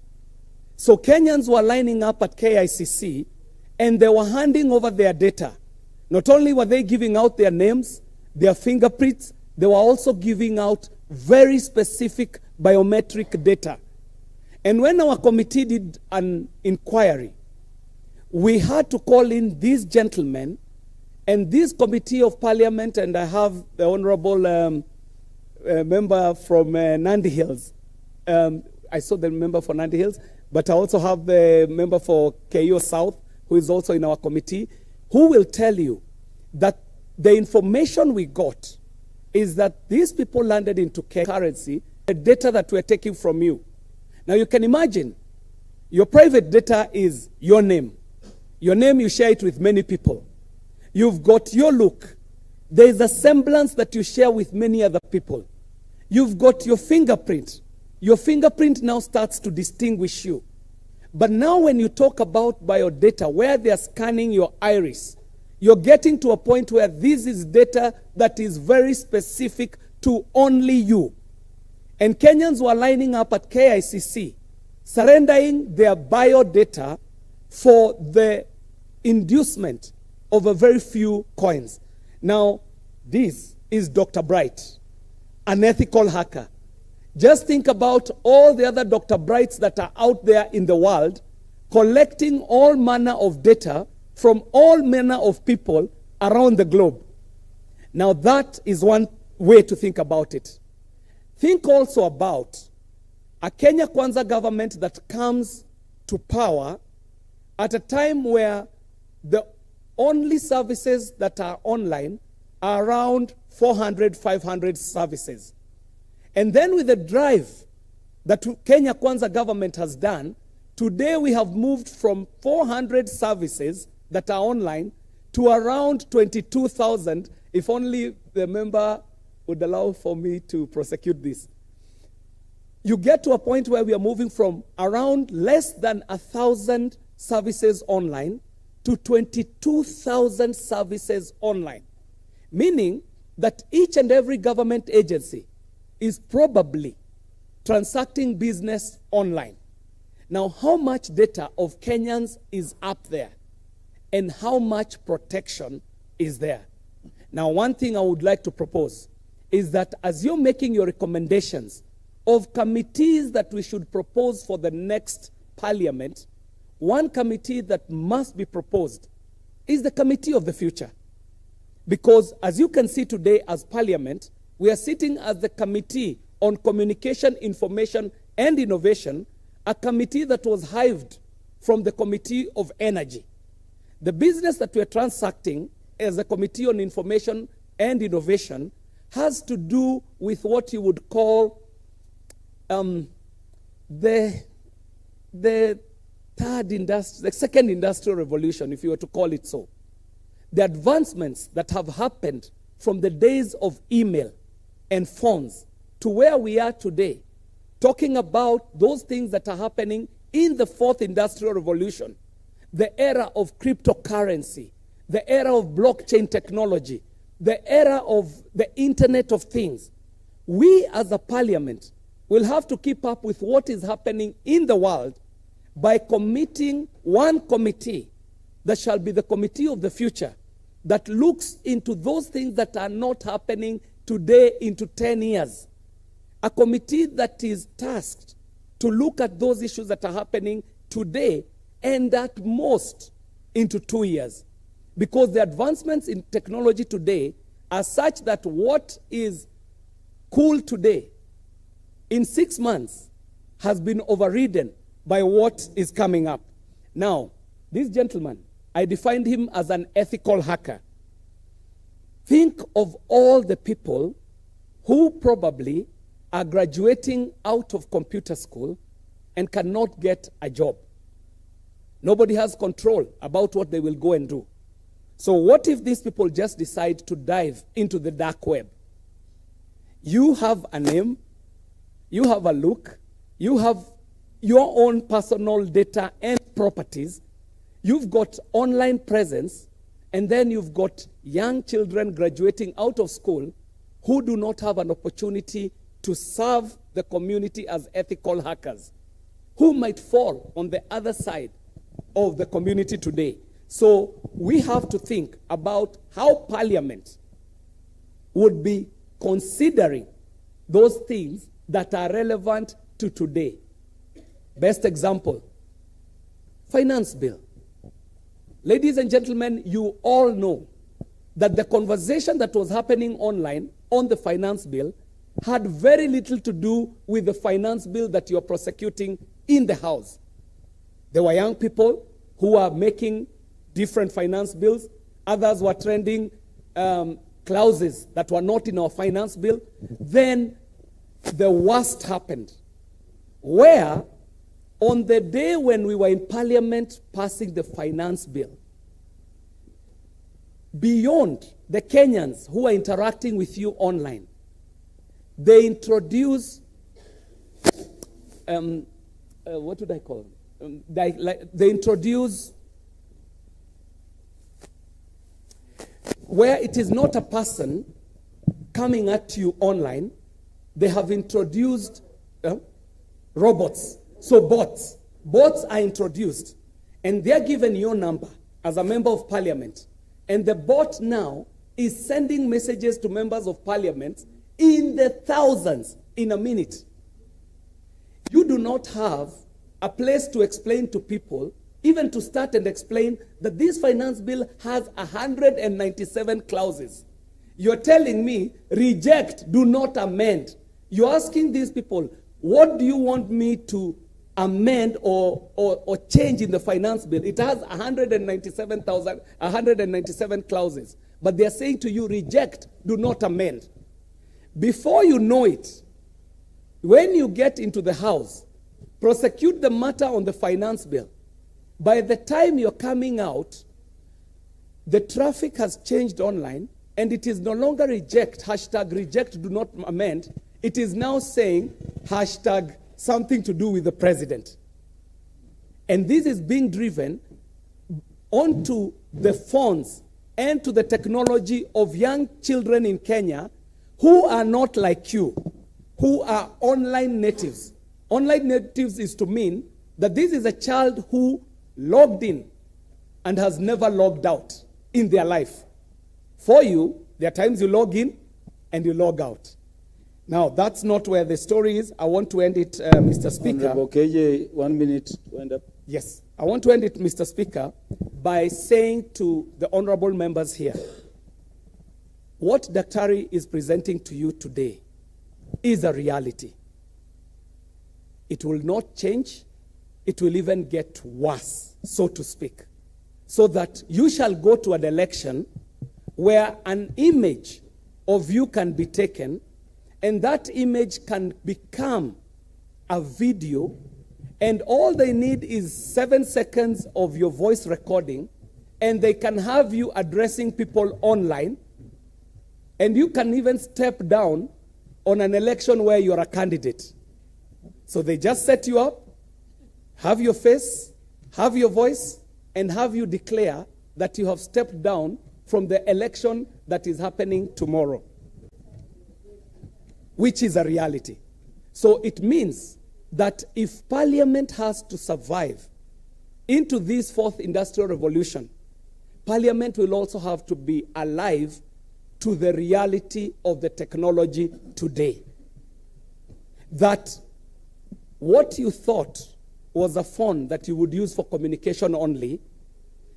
So Kenyans were lining up at KICC and they were handing over their data. Not only were they giving out their names, their fingerprints, they were also giving out very specific biometric data. And when our committee did an inquiry, we had to call in these gentlemen and this committee of parliament, and I have the honorable member from Nandi Hills. I saw the member for Nandi Hills, but I also have the member for KO South, who is also in our committee, who will tell you that the information we got is that these people landed into currency, the data that we're taking from you. Now you can imagine, your private data is your name. Your name, you share it with many people. You've got your look. There is a semblance that you share with many other people. You've got your fingerprint. Your fingerprint now starts to distinguish you. But now when you talk about biodata, where they are scanning your iris, you're getting to a point where this is data that is very specific to only you. And Kenyans were lining up at KICC, surrendering their biodata for the inducement of a very few coins. Now, this is Dr. Bright, an ethical hacker. Just think about all the other Dr. Brights that are out there in the world collecting all manner of data from all manner of people around the globe. Now that is one way to think about it. Think also about a Kenya Kwanza government that comes to power at a time where the only services that are online are around 400, 500 services. And then with the drive that Kenya Kwanza government has done, today we have moved from 400 services that are online to around 22,000, if only the member would allow for me to prosecute this. You get to a point where we are moving from around less than 1,000 services online to 22,000 services online. Meaning that each and every government agency is probably transacting business online. Now, how much data of Kenyans is up there? And how much protection is there? Now, one thing I would like to propose is that as you're making your recommendations of committees that we should propose for the next parliament, one committee that must be proposed is the Committee of the Future. Because as you can see today as parliament, we are sitting as the Committee on Communication, Information and Innovation, a committee that was hived from the Committee of Energy. The business that we are transacting as a Committee on Information and Innovation has to do with what you would call the second industrial revolution, if you were to call it so. The advancements that have happened from the days of email and phones to where we are today talking about those things that are happening in the fourth industrial revolution, the era of cryptocurrency, the era of blockchain technology, the era of the Internet of Things. We as a parliament will have to keep up with what is happening in the world by committing one committee that shall be the committee of the future that looks into those things that are not happening today into 10 years. A committee that is tasked to look at those issues that are happening today and at most into 2 years. Because the advancements in technology today are such that what is cool today in 6 months has been overridden by what is coming up. Now, this gentleman, I defined him as an ethical hacker. Think of all the people who probably are graduating out of computer school and cannot get a job. Nobody has control about what they will go and do. So what if these people just decide to dive into the dark web? You have a name, you have a look, you have your own personal data and properties, you've got online presence, and then you've got young children graduating out of school who do not have an opportunity to serve the community as ethical hackers, who might fall on the other side of the community today. So we have to think about how Parliament would be considering those things that are relevant to today. Best example, finance bill. Ladies and gentlemen, you all know that the conversation that was happening online on the finance bill had very little to do with the finance bill that you're prosecuting in the House. There were young people who were making different finance bills. Others were trending clauses that were not in our finance bill. Then the worst happened, where on the day when we were in Parliament passing the finance bill, beyond the Kenyans who are interacting with you online, they introduce, what would I call them? They introduce where it is not a person coming at you online, they have introduced robots. So bots. Bots are introduced, and they're given your number as a member of parliament. And the bot now is sending messages to members of parliament in the thousands in a minute. You do not have a place to explain to people, even to start and explain that this finance bill has 197 clauses. You're telling me, reject, do not amend. You're asking these people, what do you want me to amend or change in the finance bill? It has 197 clauses. But they're saying to you, reject, do not amend. Before you know it, when you get into the House, prosecute the matter on the finance bill. By the time you're coming out, the traffic has changed online, and it is no longer reject, hashtag reject, do not amend. It is now saying hashtag something to do with the president. And this is being driven onto the phones and to the technology of young children in Kenya who are not like you, who are online natives. Online natives is to mean that this is a child who logged in and has never logged out in their life. For you, there are times you log in and you log out. Now, that's not where the story is. I want to end it, Mr. Speaker. Honorable KJ, 1 minute to end up. Yes. I want to end it, Mr. Speaker, by saying to the honorable members here, what Daktari is presenting to you today is a reality. It will not change. It will even get worse, so to speak. So that you shall go to an election where an image of you can be taken, and that image can become a video, and all they need is 7 seconds of your voice recording, and they can have you addressing people online, and you can even step down on an election where you're a candidate. So they just set you up, have your face, have your voice, and have you declare that you have stepped down from the election that is happening tomorrow, which is a reality. So it means that if Parliament has to survive into this fourth industrial revolution, Parliament will also have to be alive to the reality of the technology today. That what you thought was a phone that you would use for communication only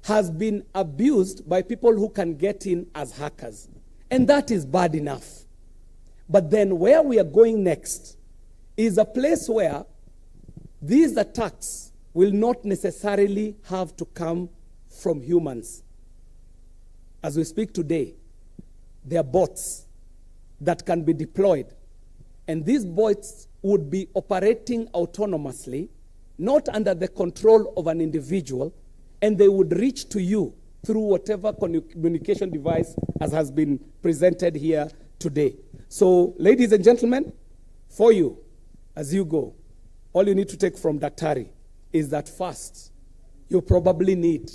has been abused by people who can get in as hackers. And that is bad enough. But then where we are going next is a place where these attacks will not necessarily have to come from humans. As we speak today, there are bots that can be deployed. And these bots would be operating autonomously, not under the control of an individual, and they would reach to you through whatever communication device as has been presented here today. So, ladies and gentlemen, for you, as you go, all you need to take from Daktari is that first, you probably need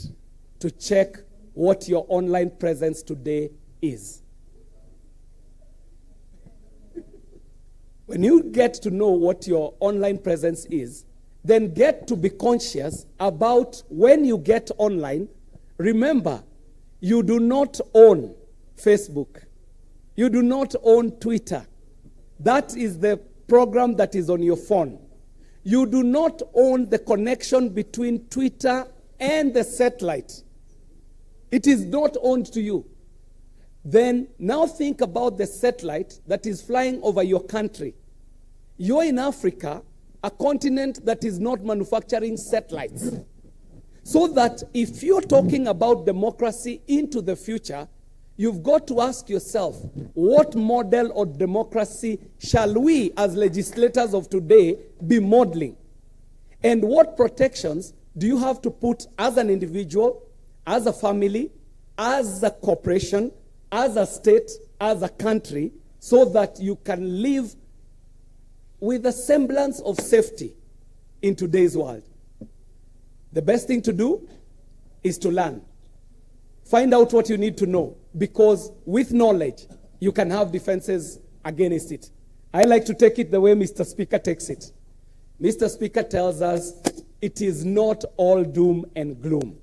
to check what your online presence today is. When you get to know what your online presence is, then get to be conscious about when you get online. Remember, you do not own Facebook. You do not own Twitter. That is the program that is on your phone. You do not own the connection between Twitter and the satellite. It is not owned to you. Then now think about the satellite that is flying over your country. You're in Africa, a continent that is not manufacturing satellites. So that if you're talking about democracy into the future, you've got to ask yourself, what model of democracy shall we as legislators of today be modeling? And what protections do you have to put as an individual, as a family, as a corporation, as a state, as a country, so that you can live with a semblance of safety in today's world? The best thing to do is to learn. Find out what you need to know, because with knowledge, you can have defenses against it. I like to take it the way Mr. Speaker takes it. Mr. Speaker tells us it is not all doom and gloom.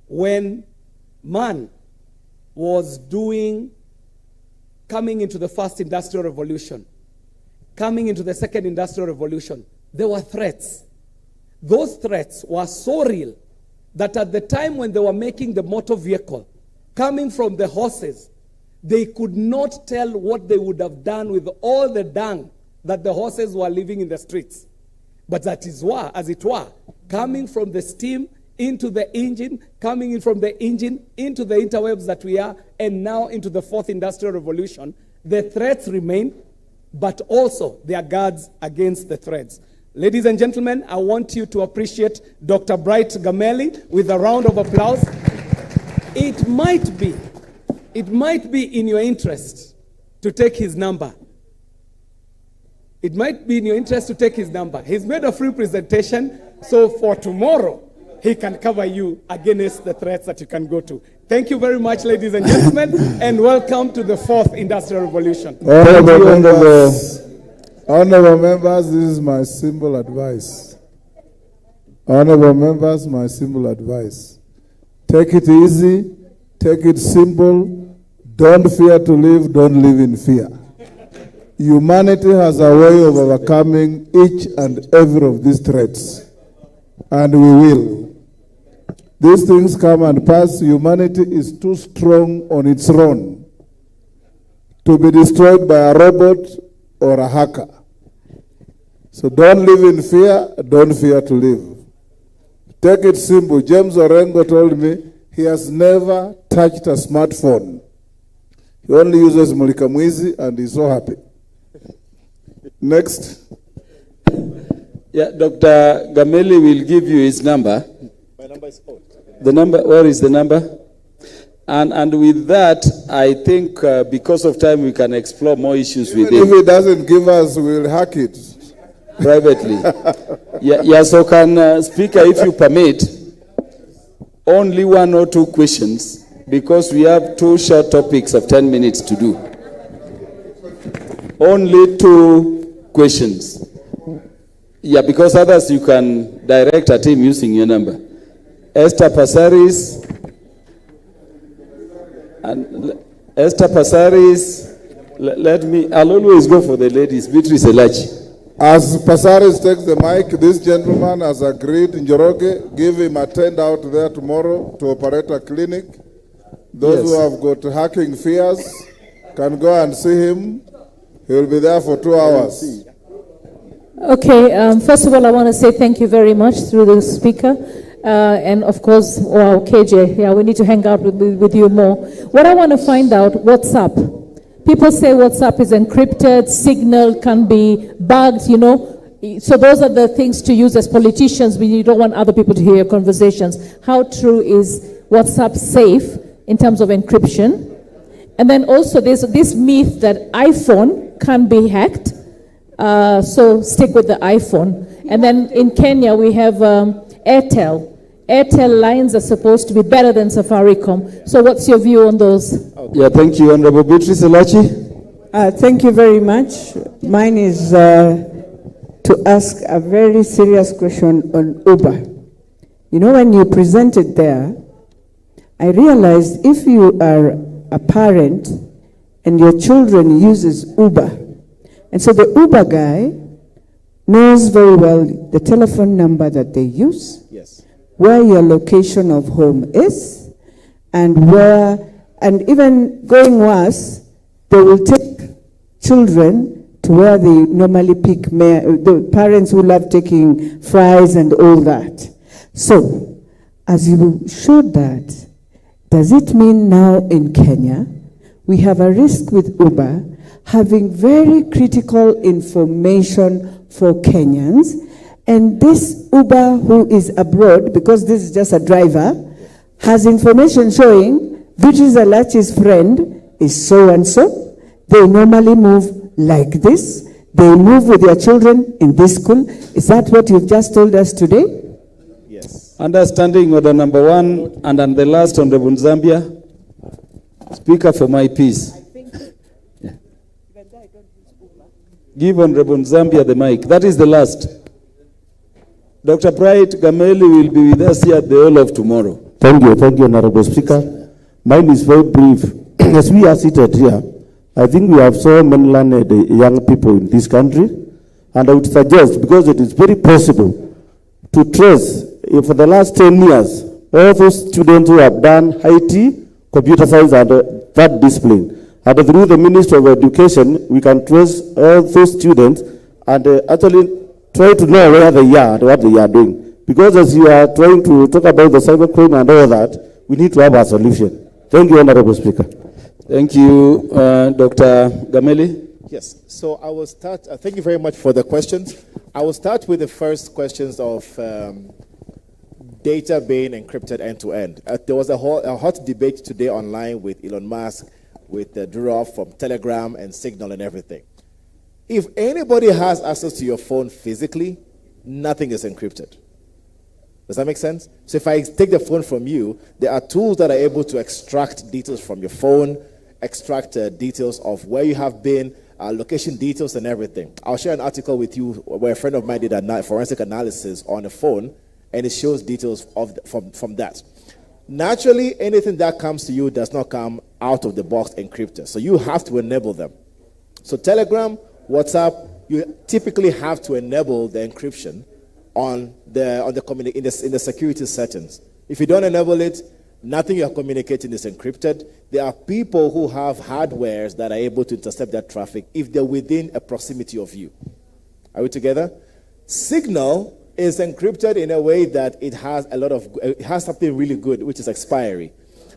When man was coming into the first industrial revolution, coming into the second industrial revolution, there were threats. Those threats were so real that at the time when they were making the motor vehicle, coming from the horses, they could not tell what they would have done with all the dung that the horses were leaving in the streets. But that is why, as it were, coming from the steam into the engine, coming in from the engine into the interwebs that we are, and now into the fourth industrial revolution, the threats remain, but also there are guards against the threats. Ladies and gentlemen, I want you to appreciate Dr. Bright Gameli with a round of applause. It might be in your interest to take his number. It might be in your interest to take his number. He's made a free presentation, so for tomorrow, he can cover you against the threats that you can go to. Thank you very much, ladies and gentlemen, and welcome to the fourth industrial revolution. Honorable members, this is my simple advice. Honorable members, my simple advice. Take it easy, take it simple, don't fear to live, don't live in fear. Humanity has a way of overcoming each and every of these threats, and we will. These things come and pass. Humanity is too strong on its own to be destroyed by a robot or a hacker. So don't live in fear, don't fear to live. Take it simple. James Orengo told me he has never touched a smartphone. He only uses Mulika Mwizi and he's so happy. Next. Yeah, Dr. Gameli will give you his number. My number is 4. The number, where is the number? And with that, I think because of time, we can explore more issues with Even him. if he doesn't give us, we'll hack it. privately. Yeah, so can Speaker, if you permit, only 1 or 2 questions, because we have 2 short topics of 10 minutes to do. Only 2 questions. Yeah, because others you can direct at him using your number. Esther Passaris. And Esther Passaris, I'll always go for the ladies. Beatrice Elachi. As Passaris takes the mic, this gentleman has agreed, Njoroge, give him a tent out there tomorrow to operate a clinic. Those who have got hacking fears can go and see him. He will be there for 2 hours. Okay, first of all, I want to say thank you very much through the speaker. And of course, wow, KJ, yeah, we need to hang out with you more. What I want to find out, WhatsApp. People say WhatsApp is encrypted, Signal can be bugged, you know. So those are the things to use as politicians when you don't want other people to hear your conversations. How true is WhatsApp safe in terms of encryption? And then also there's this myth that iPhone can be hacked. So stick with the iPhone. And then in Kenya we have Airtel. Airtel lines are supposed to be better than Safaricom. So what's your view on those? Yeah, thank you, Honorable Beatrice Elachi. Thank you very much. Mine is to ask a very serious question on Uber. You know, when you presented there, I realized if you are a parent and your children uses Uber, and so the Uber guy knows very well the telephone number that they use, Yes. where your location of home is, and where, and even going worse, they will take children to where they normally pick the parents who love taking fries and all that. So, as you showed that, does it mean now in Kenya, we have a risk with Uber having very critical information for Kenyans, and this Uber who is abroad, because this is just a driver, has information showing Beatrice Elachi's friend is so-and-so. They normally move like this. They move with their children in this school. Is that what you've just told us today? Yes. Understanding order number 1, and then the last, Honorable Zambia. Speaker for my piece. Yeah. Give Honorable Zambia the mic. That is the last. Dr. Bright Gameli will be with us here at the whole of tomorrow. Thank you, Honorable Speaker. Mine is very brief. As we are seated here, I think we have so many learned young people in this country, and I would suggest, because it is very possible to trace, for the last 10 years, all those students who have done IT, computer science, and that discipline. And through the Ministry of Education, we can trace all those students and actually try to know where they are and what they are doing. Because as you are trying to talk about the cybercrime and all that, we need to have a solution. Thank you, Honorable Speaker. Thank you, Dr. Gameli. Yes. So I will start. Thank you very much for the questions. I will start with the first questions of data being encrypted end-to-end. There was a hot debate today online with Elon Musk, with Durov from Telegram and Signal and everything. If anybody has access to your phone physically, nothing is encrypted. Does that make sense? So if I take the phone from you, there are tools that are able to extract details from your phone, extract details of where you have been, location details and everything. I'll share an article with you where a friend of mine did a forensic analysis on a phone, and it shows details from that. Naturally, anything that comes to you does not come out of the box encrypted. So you have to enable them. So Telegram, WhatsApp, you typically have to enable the encryption in the security settings. If you don't enable it, nothing you're communicating is encrypted. There are people who have hardwares that are able to intercept that traffic if they're within a proximity of you. Are we together? Signal is encrypted in a way that it has something really good, which is expiry.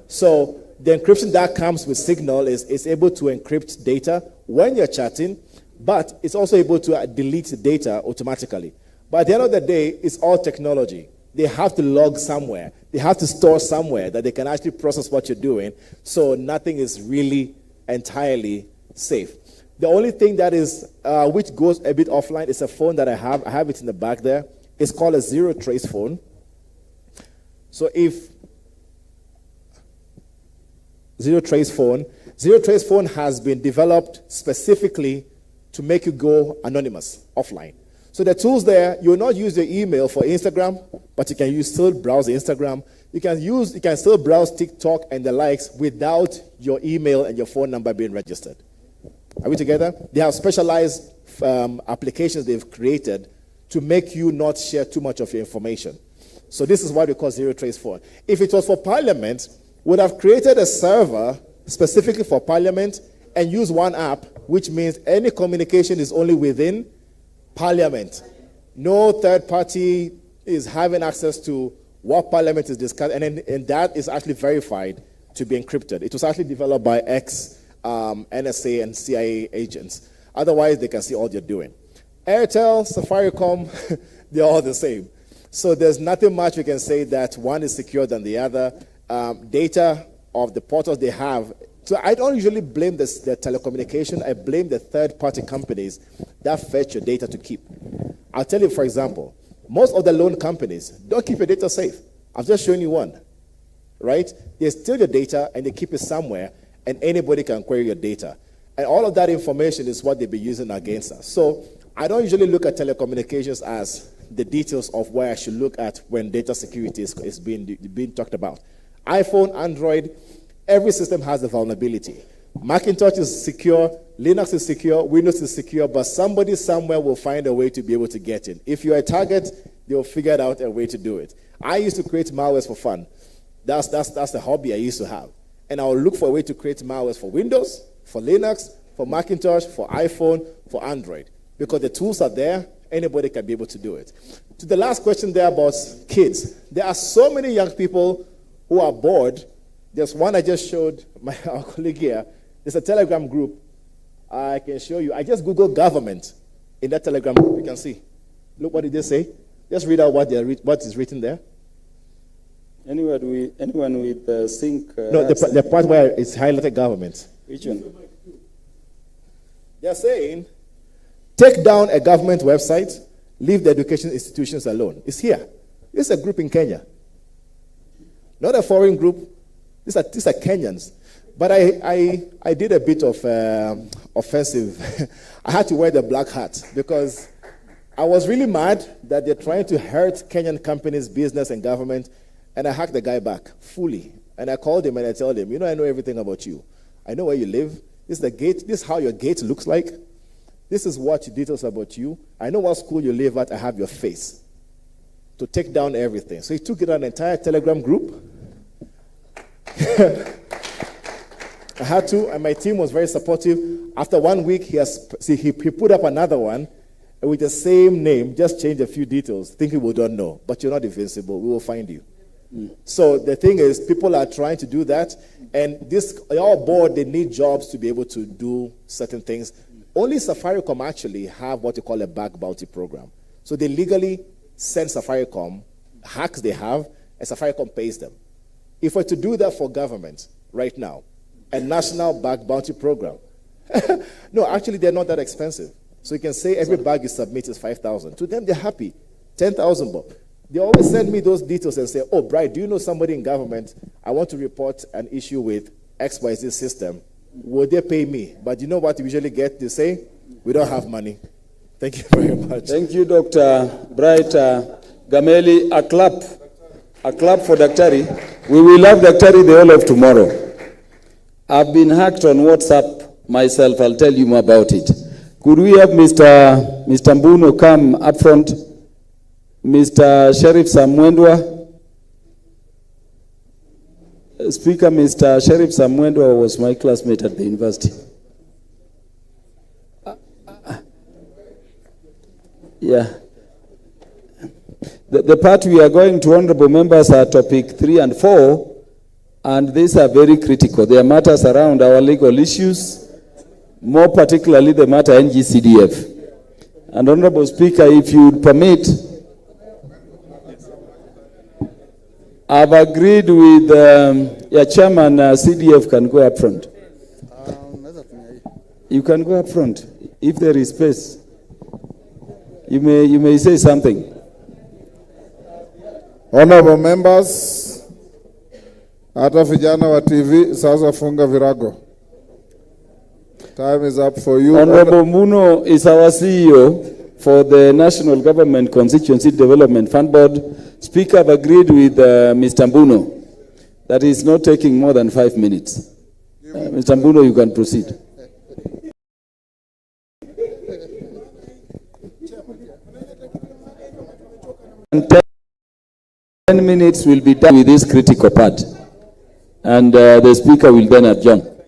So the encryption that comes with Signal is able to encrypt data when you're chatting, but it's also able to delete the data automatically. But at the end of the day, it's all technology. They have to log somewhere. They have to store somewhere that they can actually process what you're doing. So nothing is really entirely safe. The only thing that is, which goes a bit offline is a phone that I have. I have it in the back there. It's called a zero trace phone. So if zero trace phone has been developed specifically to make you go anonymous offline. So the tools there, you will not use your email for Instagram, but you can still browse Instagram. You can still browse TikTok and the likes without your email and your phone number being registered. Are we together? They have specialized applications they've created to make you not share too much of your information. So this is what we call zero trace phone. If it was for Parliament, we would have created a server specifically for Parliament and use one app, which means any communication is only within Parliament. No third party is having access to what Parliament is discussing, and that is actually verified to be encrypted. It was actually developed by NSA and CIA agents. Otherwise, they can see all you're doing. Airtel, Safaricom, they're all the same. So there's nothing much we can say that one is secure than the other. Data of the portals they have. So I don't usually blame the telecommunication. I blame the third-party companies that fetch your data to keep. I'll tell you, for example, most of the loan companies don't keep your data safe. I've just shown you one, right? They steal your data and they keep it somewhere, and anybody can query your data. And all of that information is what they'll be using against us. So I don't usually look at telecommunications as the details of where I should look at when data security is being talked about. iPhone, Android, every system has a vulnerability. Macintosh is secure, Linux is secure, Windows is secure, but somebody somewhere will find a way to be able to get in. If you're a target, they'll figure out a way to do it. I used to create malwares for fun. That's the hobby I used to have. And I'll look for a way to create malwares for Windows, for Linux, for Macintosh, for iPhone, for Android. Because the tools are there, anybody can be able to do it. To the last question there about kids, there are so many young people who are bored. There's one I just showed our colleague here. There's a Telegram group. I can show you. I just Googled government in that Telegram group. You can see. Look, what did they say? Just read out what is written there. Anyone with sync? No, the part where it's highlighted government. Which one? They're saying, take down a government website, leave the education institutions alone. It's here. It's a group in Kenya. Not a foreign group. These are Kenyans. But I did a bit of offensive. I had to wear the black hat because I was really mad that they're trying to hurt Kenyan companies, business, and government. And I hacked the guy back fully. And I called him and I told him, I know everything about you. I know where you live. This is the gate. This is how your gate looks like. This is what details about you. I know what school you live at. I have your face. To take down everything. So he took it on an entire Telegram group. I had to, and my team was very supportive. After 1 week, he put up another one with the same name, just changed a few details, thinking we don't know. But you're not invincible. We will find you. So the thing is, people are trying to do that, and they're all bored. They need jobs to be able to do certain things. Only Safaricom actually have what you call a bug bounty program. So they legally send Safaricom hacks they have, and Safaricom pays them. If we're to do that for government right now, a national bug bounty program. No, actually, they're not that expensive. So you can say every bag you submit is 5,000. To them, they're happy. 10,000 bob. They always send me those details and say, oh, Bright, do you know somebody in government? I want to report an issue with XYZ system. Will they pay me? But you know what you usually get? They say, we don't have money. Thank you very much. Thank you, Dr. Bright Gameli. A clap for Daktari. We will have Daktari the whole of tomorrow. I've been hacked on WhatsApp myself. I'll tell you more about it. Could we have Mr. Mbuno come up front? Mr. Sheriff Samwendwa. Speaker, Mr. Sheriff Samwendwa was my classmate at the university. Yeah. The part we are going to, honorable members, are topic 3 and 4, and these are very critical. They are matters around our legal issues, more particularly the matter NGCDF. And honorable Speaker, if you would permit, I've agreed with your chairman, CDF can go up front. You can go up front. If there is space, you may say something. Honorable members, hata vijana wa TV, sasa funga virago. Time is up for you. Honorable Muno is our CEO for the National Government Constituency Development Fund Board. Speaker have agreed with Mr. Mbuno that is not taking more than 5 minutes. Mr. Mbuno, you can proceed. And 10 minutes will be done with this critical part. And the speaker will then adjourn.